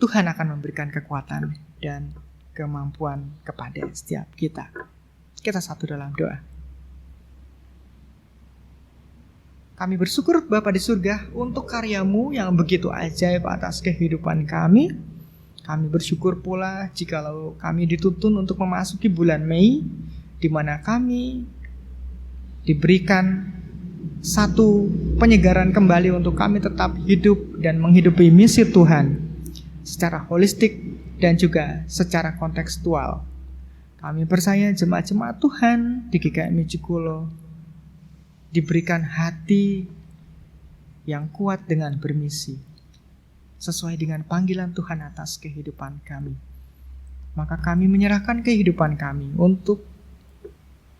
Tuhan akan memberikan kekuatan dan kemampuan kepada setiap kita. Kita satu dalam doa. Kami bersyukur Bapa di surga untuk karya-Mu yang begitu ajaib atas kehidupan kami. Kami bersyukur pula jikalau kami dituntun untuk memasuki bulan Mei, di mana kami diberikan satu penyegaran kembali untuk kami tetap hidup dan menghidupi misi Tuhan secara holistik dan juga secara kontekstual. Kami percaya jemaat-jemaat Tuhan di GKMI Jekulo diberikan hati yang kuat dengan bermisi sesuai dengan panggilan Tuhan atas kehidupan kami. Maka kami menyerahkan kehidupan kami untuk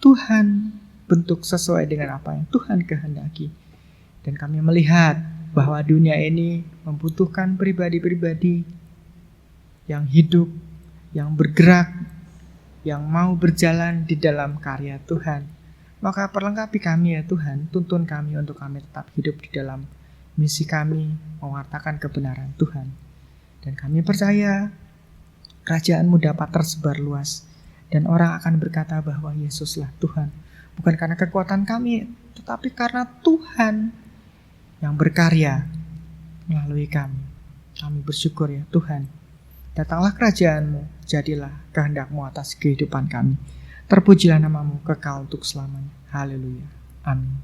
Tuhan bentuk sesuai dengan apa yang Tuhan kehendaki. Dan kami melihat bahwa dunia ini membutuhkan pribadi-pribadi yang hidup, yang bergerak, yang mau berjalan di dalam karya Tuhan. Maka perlengkapi kami ya Tuhan, tuntun kami untuk kami tetap hidup di dalam misi kami, mewartakan kebenaran Tuhan. Dan kami percaya kerajaan-Mu dapat tersebar luas, dan orang akan berkata bahwa Yesuslah Tuhan. Bukan karena kekuatan kami, tetapi karena Tuhan yang berkarya melalui kami. Kami bersyukur ya Tuhan. Datanglah kerajaan-Mu, jadilah kehendak-Mu atas kehidupan kami. Terpujilah nama-Mu kekal untuk selamanya. Haleluya. Amin.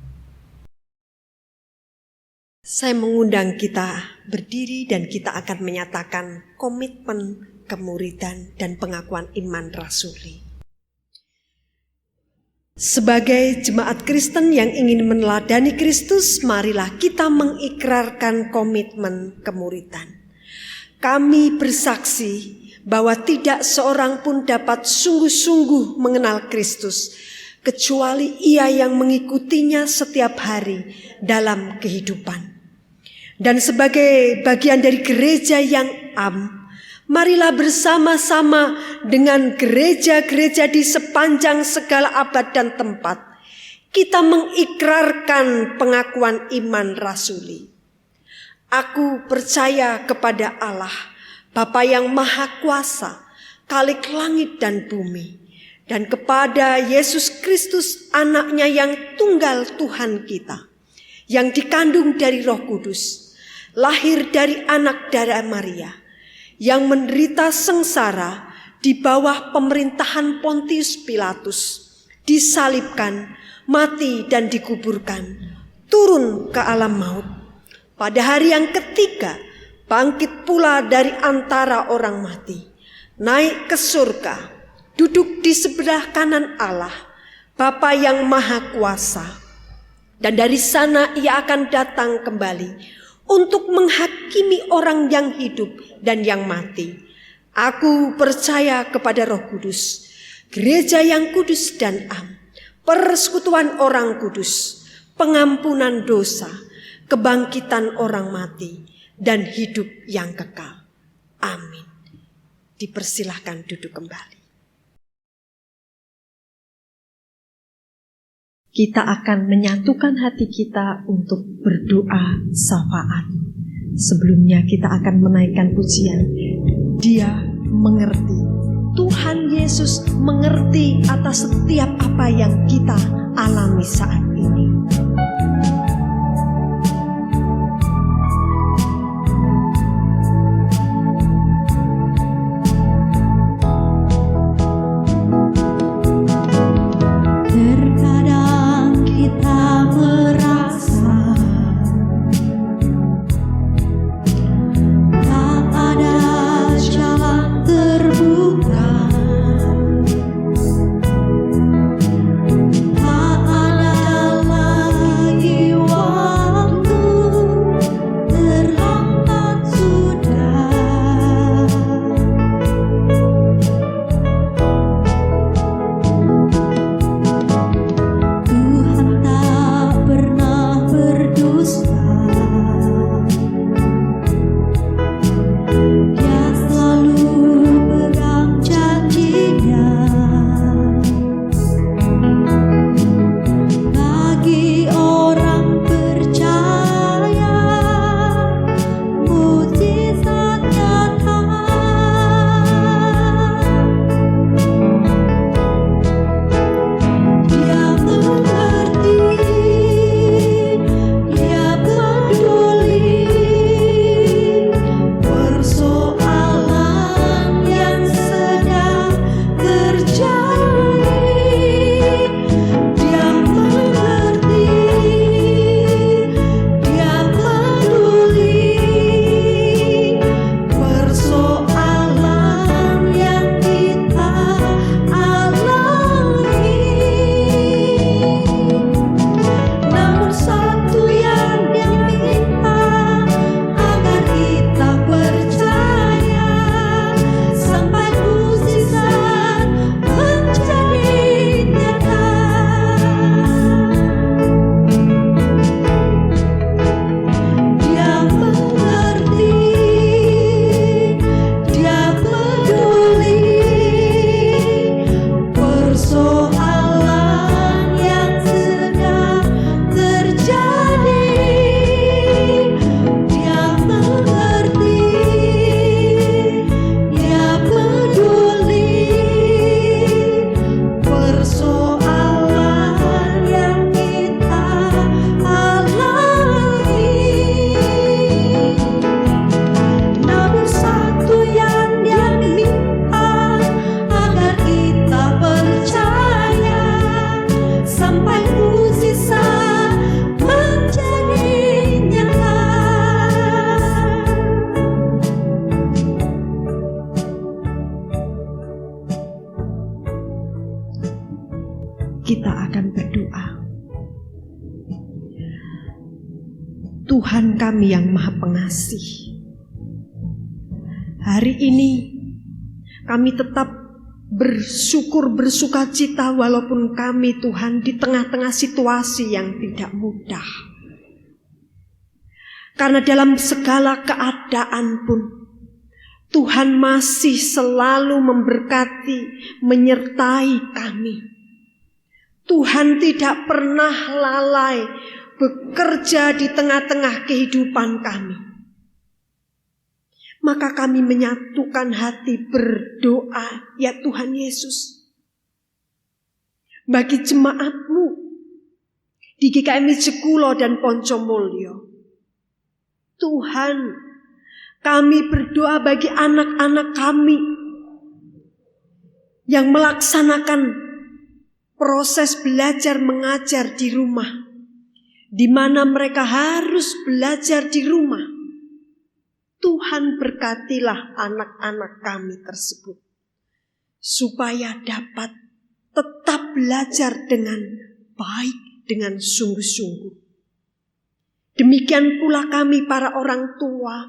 Saya mengundang kita berdiri dan kita akan menyatakan komitmen kemuridan dan pengakuan iman rasuli. Sebagai jemaat Kristen yang ingin meneladani Kristus, marilah kita mengikrarkan komitmen kemuridan. Kami bersaksi bahwa tidak seorang pun dapat sungguh-sungguh mengenal Kristus, kecuali ia yang mengikutinya setiap hari dalam kehidupan. Dan sebagai bagian dari gereja yang marilah bersama-sama dengan gereja-gereja di sepanjang segala abad dan tempat, kita mengikrarkan pengakuan iman rasuli. Aku percaya kepada Allah, Bapa yang Maha Kuasa, Khalik langit dan bumi, dan kepada Yesus Kristus anaknya yang tunggal Tuhan kita, yang dikandung dari Roh Kudus, lahir dari anak darah Maria, yang menderita sengsara di bawah pemerintahan Pontius Pilatus, disalibkan, mati dan dikuburkan, turun ke alam maut. Pada hari yang ketiga, bangkit pula dari antara orang mati, naik ke surga, duduk di sebelah kanan Allah, Bapa yang Maha Kuasa. Dan dari sana ia akan datang kembali untuk menghakimi orang yang hidup dan yang mati. Aku percaya kepada Roh Kudus, gereja yang kudus dan persekutuan orang kudus, pengampunan dosa, kebangkitan orang mati, dan hidup yang kekal. Amin. Dipersilahkan duduk kembali. Kita akan menyatukan hati kita untuk berdoa syafaat. Sebelumnya kita akan menaikkan pujian. Dia mengerti. Tuhan Yesus mengerti atas setiap apa yang kita alami saat ini. Tak ada Tuhan kami yang Maha Pengasih. Hari ini kami tetap bersyukur, bersukacita walaupun kami Tuhan di tengah-tengah situasi yang tidak mudah. Karena dalam segala keadaan pun Tuhan masih selalu memberkati, menyertai kami. Tuhan tidak pernah lalai bekerja di tengah-tengah kehidupan kami. Maka kami menyatukan hati berdoa, ya Tuhan Yesus, bagi jemaat-Mu di GKMI Jekulo dan Poncomulyo. Tuhan, kami berdoa bagi anak-anak kami yang melaksanakan proses belajar mengajar di rumah, di mana mereka harus belajar di rumah. Tuhan, berkatilah anak-anak kami tersebut supaya dapat tetap belajar dengan baik, dengan sungguh-sungguh. Demikian pula kami para orang tua,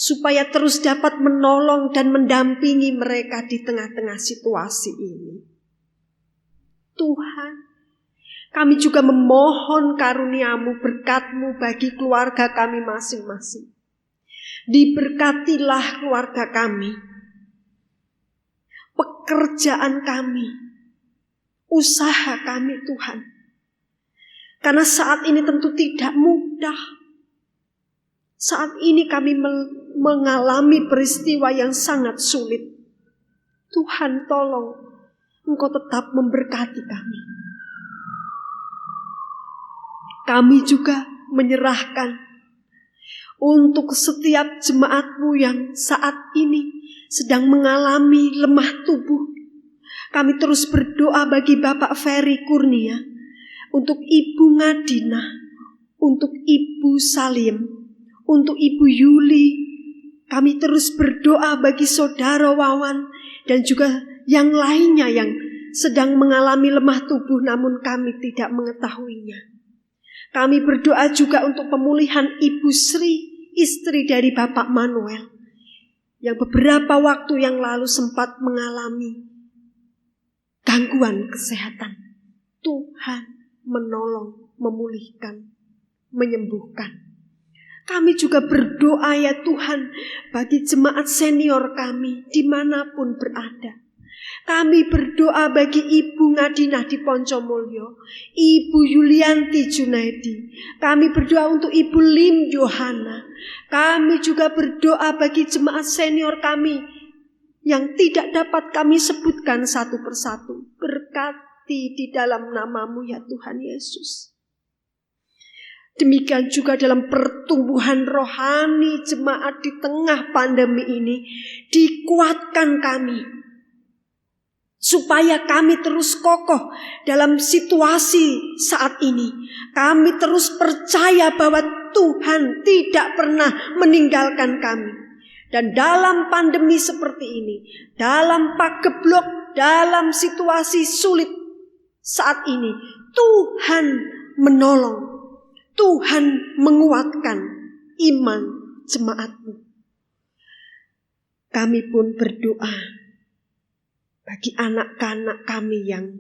supaya terus dapat menolong dan mendampingi mereka di tengah-tengah situasi ini. Tuhan, kami juga memohon karunia-Mu, berkat-Mu bagi keluarga kami masing-masing. Diberkatilah keluarga kami, pekerjaan kami, usaha kami Tuhan. Karena saat ini tentu tidak mudah. Saat ini kami mengalami peristiwa yang sangat sulit. Tuhan, tolong Engkau tetap memberkati kami. Kami juga menyerahkan untuk setiap jemaat-Mu yang saat ini sedang mengalami lemah tubuh. Kami terus berdoa bagi Bapak Ferry Kurnia, untuk Ibu Ngadina, untuk Ibu Salim, untuk Ibu Yuli. Kami terus berdoa bagi Saudara Wawan dan juga yang lainnya yang sedang mengalami lemah tubuh namun kami tidak mengetahuinya. Kami berdoa juga untuk pemulihan Ibu Sri, istri dari Bapak Manuel, yang beberapa waktu yang lalu sempat mengalami gangguan kesehatan. Tuhan menolong, memulihkan, menyembuhkan. Kami juga berdoa ya Tuhan bagi jemaat senior kami dimanapun berada. Kami berdoa bagi Ibu Ngadinah di Poncomulyo, Ibu Yulianti Junaidi. Kami berdoa untuk Ibu Lim Johana. Kami juga berdoa bagi jemaat senior kami yang tidak dapat kami sebutkan satu persatu. Berkati di dalam nama-Mu ya Tuhan Yesus. Demikian juga dalam pertumbuhan rohani jemaat di tengah pandemi ini. Dikuatkan kami, supaya kami terus kokoh dalam situasi saat ini. Kami terus percaya bahwa Tuhan tidak pernah meninggalkan kami. Dan dalam pandemi seperti ini, dalam pageblok, dalam situasi sulit saat ini, Tuhan menolong. Tuhan menguatkan iman jemaat-Mu. Kami pun berdoa bagi anak-anak kami yang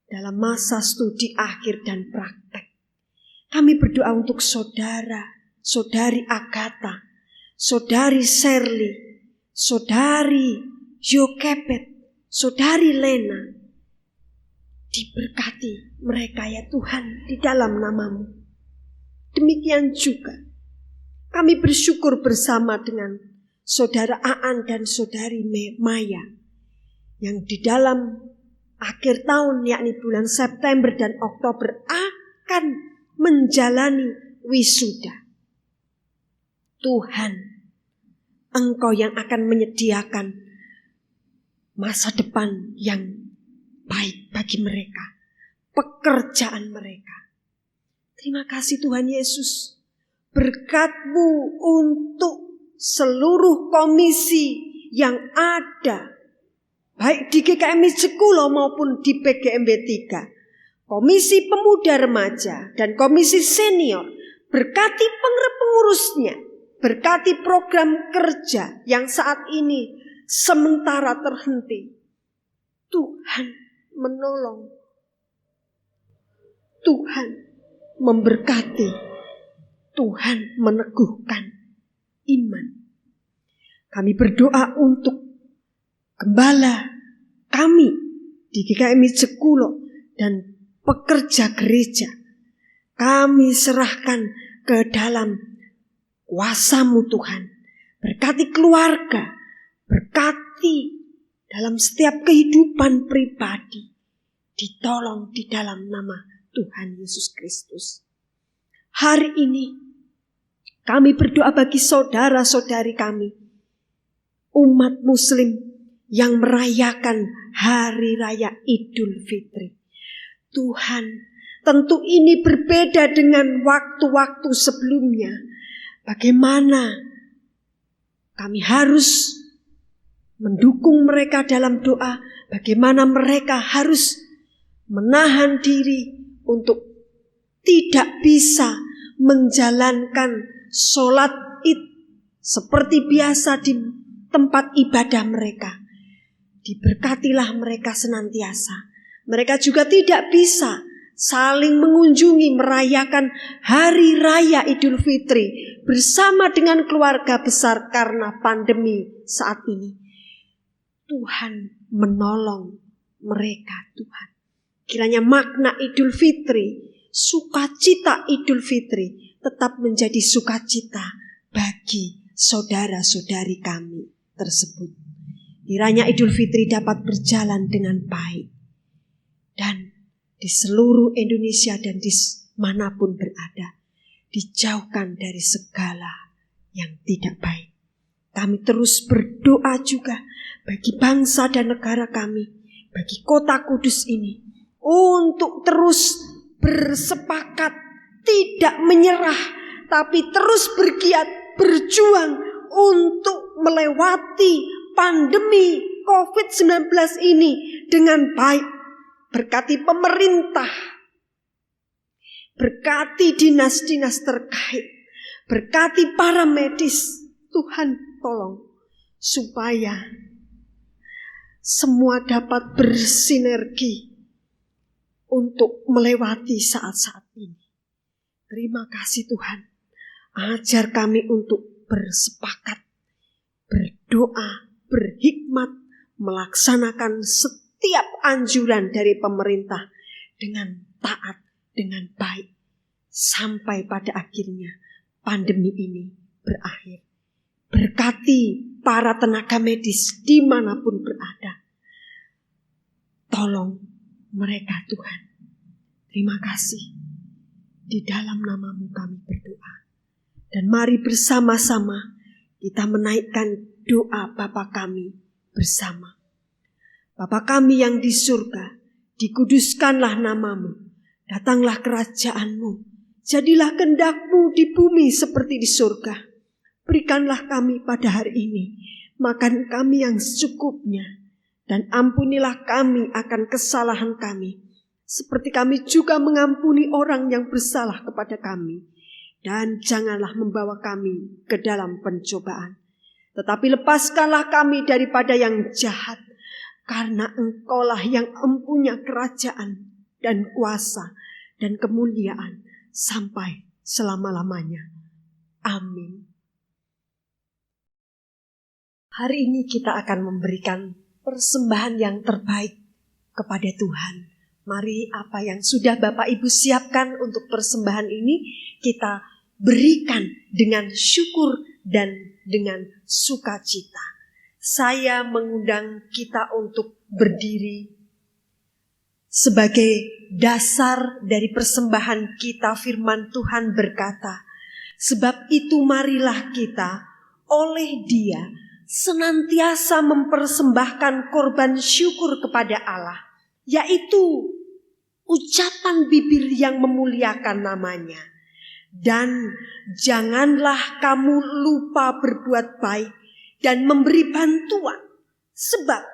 dalam masa studi akhir dan praktek. Kami berdoa untuk saudari Agatha, saudari Shirley, saudari Yokepet, saudari Lena. Diberkati mereka ya Tuhan di dalam nama-Mu. Demikian juga kami bersyukur bersama dengan saudara Aan dan saudari Maya, yang di dalam akhir tahun yakni bulan September dan Oktober akan menjalani wisuda. Tuhan, Engkau yang akan menyediakan masa depan yang baik bagi mereka, pekerjaan mereka. Terima kasih Tuhan Yesus, berkat-Mu untuk seluruh komisi yang ada, baik di GKMI Jekulo maupun di PGMB 3, Komisi Pemuda Remaja dan Komisi Senior. berkati pengurusnya, berkati program kerja yang saat ini sementara terhenti. Tuhan menolong, Tuhan memberkati, Tuhan meneguhkan iman. Kami berdoa untuk gembala kami di GKMI Jekulo dan pekerja gereja. Kami serahkan ke dalam kuasa-Mu Tuhan. Berkati keluarga, berkati dalam setiap kehidupan pribadi. Ditolong di dalam nama Tuhan Yesus Kristus. Hari ini kami berdoa bagi saudara-saudari kami, umat Muslim yang merayakan Hari Raya Idul Fitri. Tuhan, tentu ini berbeda dengan waktu-waktu sebelumnya. Bagaimana kami harus mendukung mereka dalam doa, bagaimana mereka harus menahan diri untuk tidak bisa menjalankan sholat id seperti biasa di tempat ibadah mereka. Diberkatilah mereka senantiasa. Mereka juga tidak bisa saling mengunjungi merayakan Hari Raya Idul Fitri bersama dengan keluarga besar karena pandemi saat ini. Tuhan menolong mereka, Tuhan. Kiranya makna Idul Fitri, sukacita Idul Fitri tetap menjadi sukacita bagi saudara-saudari kami tersebut. Kiranya Idul Fitri dapat berjalan dengan baik. Dan di seluruh Indonesia dan di manapun berada, dijauhkan dari segala yang tidak baik. Kami terus berdoa juga bagi bangsa dan negara kami, bagi kota Kudus ini, untuk terus bersepakat, tidak menyerah, tapi terus bergiat, berjuang untuk melewati pandemi COVID-19 ini dengan baik. Berkati pemerintah, berkati dinas-dinas terkait, berkati para medis. Tuhan tolong supaya semua dapat bersinergi untuk melewati saat-saat ini. Terima kasih Tuhan. Ajar kami untuk bersepakat, berdoa, berhikmat, melaksanakan setiap anjuran dari pemerintah dengan taat, dengan baik. Sampai pada akhirnya pandemi ini berakhir. Berkati para tenaga medis dimanapun berada. Tolong mereka Tuhan. Terima kasih. Di dalam nama-Mu kami berdoa. Dan mari bersama-sama kita menaikkan doa Bapa kami bersama. Bapa kami yang di surga, dikuduskanlah nama-Mu. Datanglah kerajaan-Mu. Jadilah kehendak-Mu di bumi seperti di surga. Berikanlah kami pada hari ini makan kami yang secukupnya. Dan ampunilah kami akan kesalahan kami. Seperti kami juga mengampuni orang yang bersalah kepada kami. Dan janganlah membawa kami ke dalam pencobaan. Tetapi lepaskanlah kami daripada yang jahat. Karena Engkaulah yang empunya kerajaan dan kuasa dan kemuliaan sampai selama-lamanya. Amin. Hari ini kita akan memberikan persembahan yang terbaik kepada Tuhan. Mari apa yang sudah Bapak Ibu siapkan untuk persembahan ini kita berikan dengan syukur dan dengan sukacita. Saya mengundang kita untuk berdiri sebagai dasar dari persembahan kita. Firman Tuhan berkata, sebab itu marilah kita oleh Dia senantiasa mempersembahkan korban syukur kepada Allah, yaitu ucapan bibir yang memuliakan nama-Nya. Dan janganlah kamu lupa berbuat baik dan memberi bantuan, sebab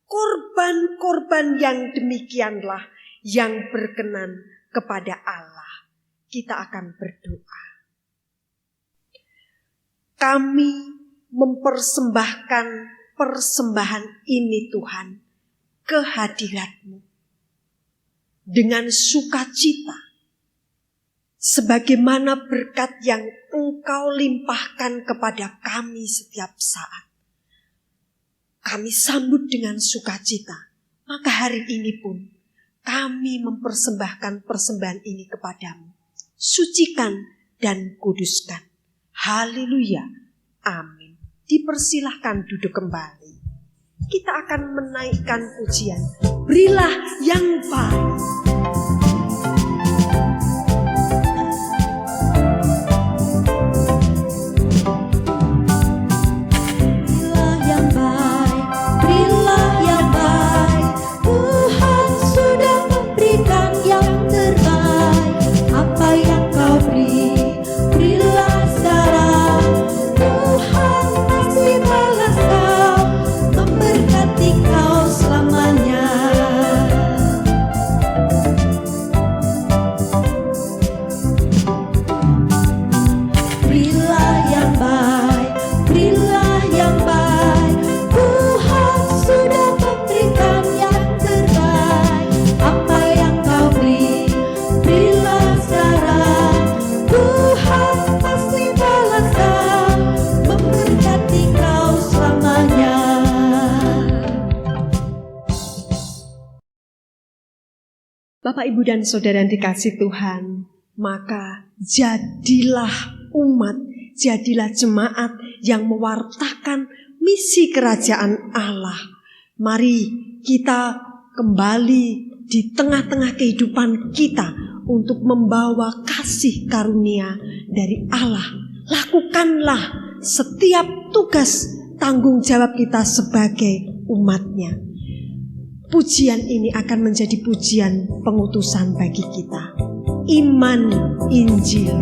korban-korban yang demikianlah yang berkenan kepada Allah. Kita akan berdoa. kami mempersembahkan persembahan ini Tuhan ke hadirat-Mu dengan sukacita, sebagaimana berkat yang Engkau limpahkan kepada kami setiap saat. Kami sambut dengan sukacita, maka hari ini pun kami mempersembahkan persembahan ini kepadamu. Sucikan dan kuduskan. Haleluya. Amin. Dipersilahkan duduk kembali. Kita akan menaikkan pujian. Berilah yang baik. Bapak, Ibu, dan Saudara yang dikasihi Tuhan, maka jadilah umat, jadilah jemaat yang mewartakan misi kerajaan Allah. Mari kita kembali di tengah-tengah kehidupan kita untuk membawa kasih karunia dari Allah. Lakukanlah setiap tugas tanggung jawab kita sebagai umatnya. Pujian ini akan menjadi pujian pengutusan bagi kita. Iman Injil.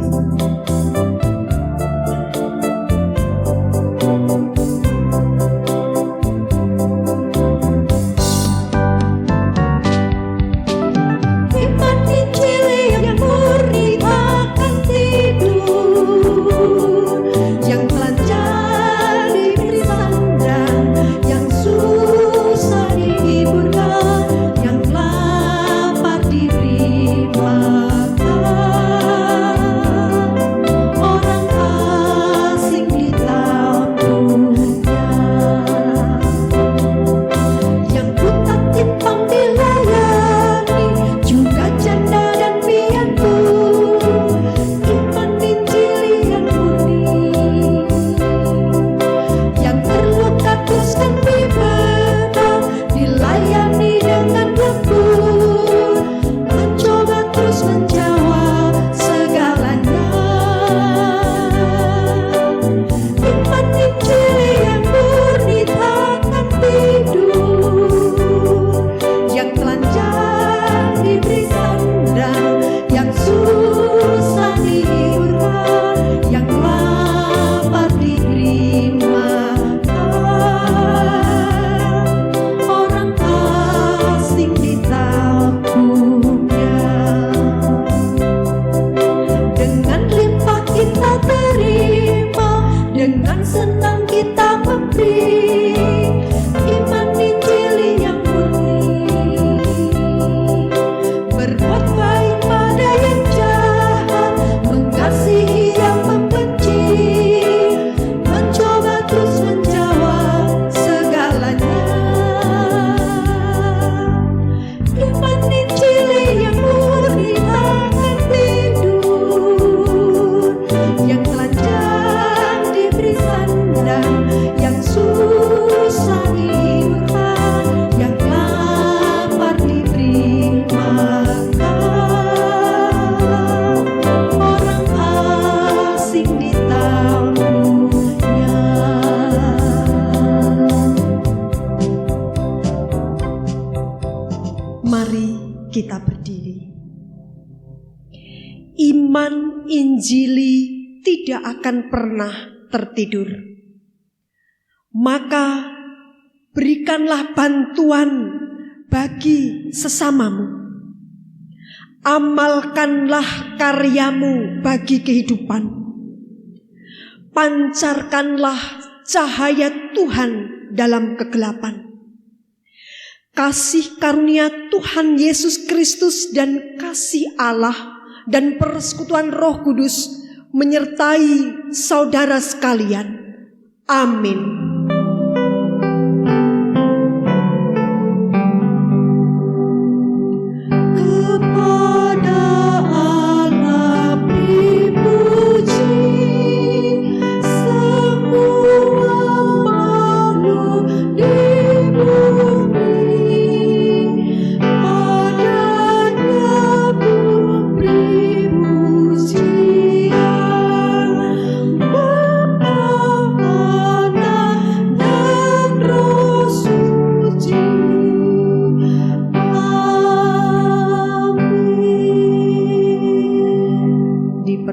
kita berdiri. Iman Injili tidak akan pernah tertidur. Maka berikanlah bantuan bagi sesamamu. Amalkanlah karyamu bagi kehidupan. Pancarkanlah cahaya Tuhan dalam kegelapan. Kasih karunia Tuhan Yesus Kristus dan kasih Allah dan persekutuan Roh Kudus menyertai saudara sekalian. Amin.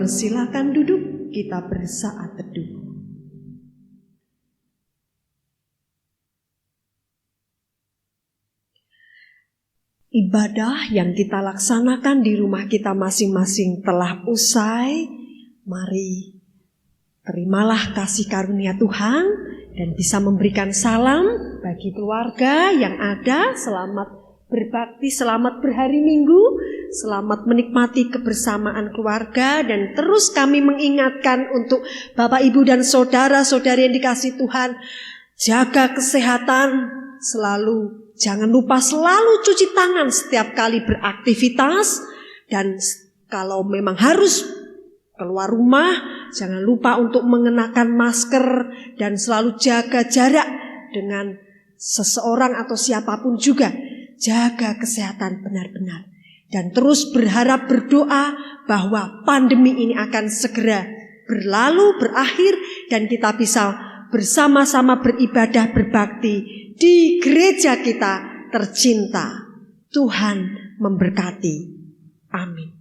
Silakan duduk, kita bersaat teduh. Ibadah yang kita laksanakan di rumah kita masing-masing telah usai. Mari terimalah kasih karunia Tuhan dan bisa memberikan salam bagi keluarga yang ada. Selamat berbakti, selamat berhari Minggu, selamat menikmati kebersamaan keluarga, dan terus kami mengingatkan untuk Bapak, Ibu, dan saudara-saudari yang dikasihi Tuhan, jaga kesehatan selalu, jangan lupa selalu cuci tangan setiap kali beraktivitas, dan kalau memang harus keluar rumah, jangan lupa untuk mengenakan masker dan selalu jaga jarak dengan seseorang atau siapapun juga. Jaga kesehatan benar-benar. Dan terus berharap, berdoa bahwa pandemi ini akan segera berlalu, berakhir, dan kita bisa bersama-sama beribadah, berbakti di gereja kita tercinta. Tuhan memberkati. Amin.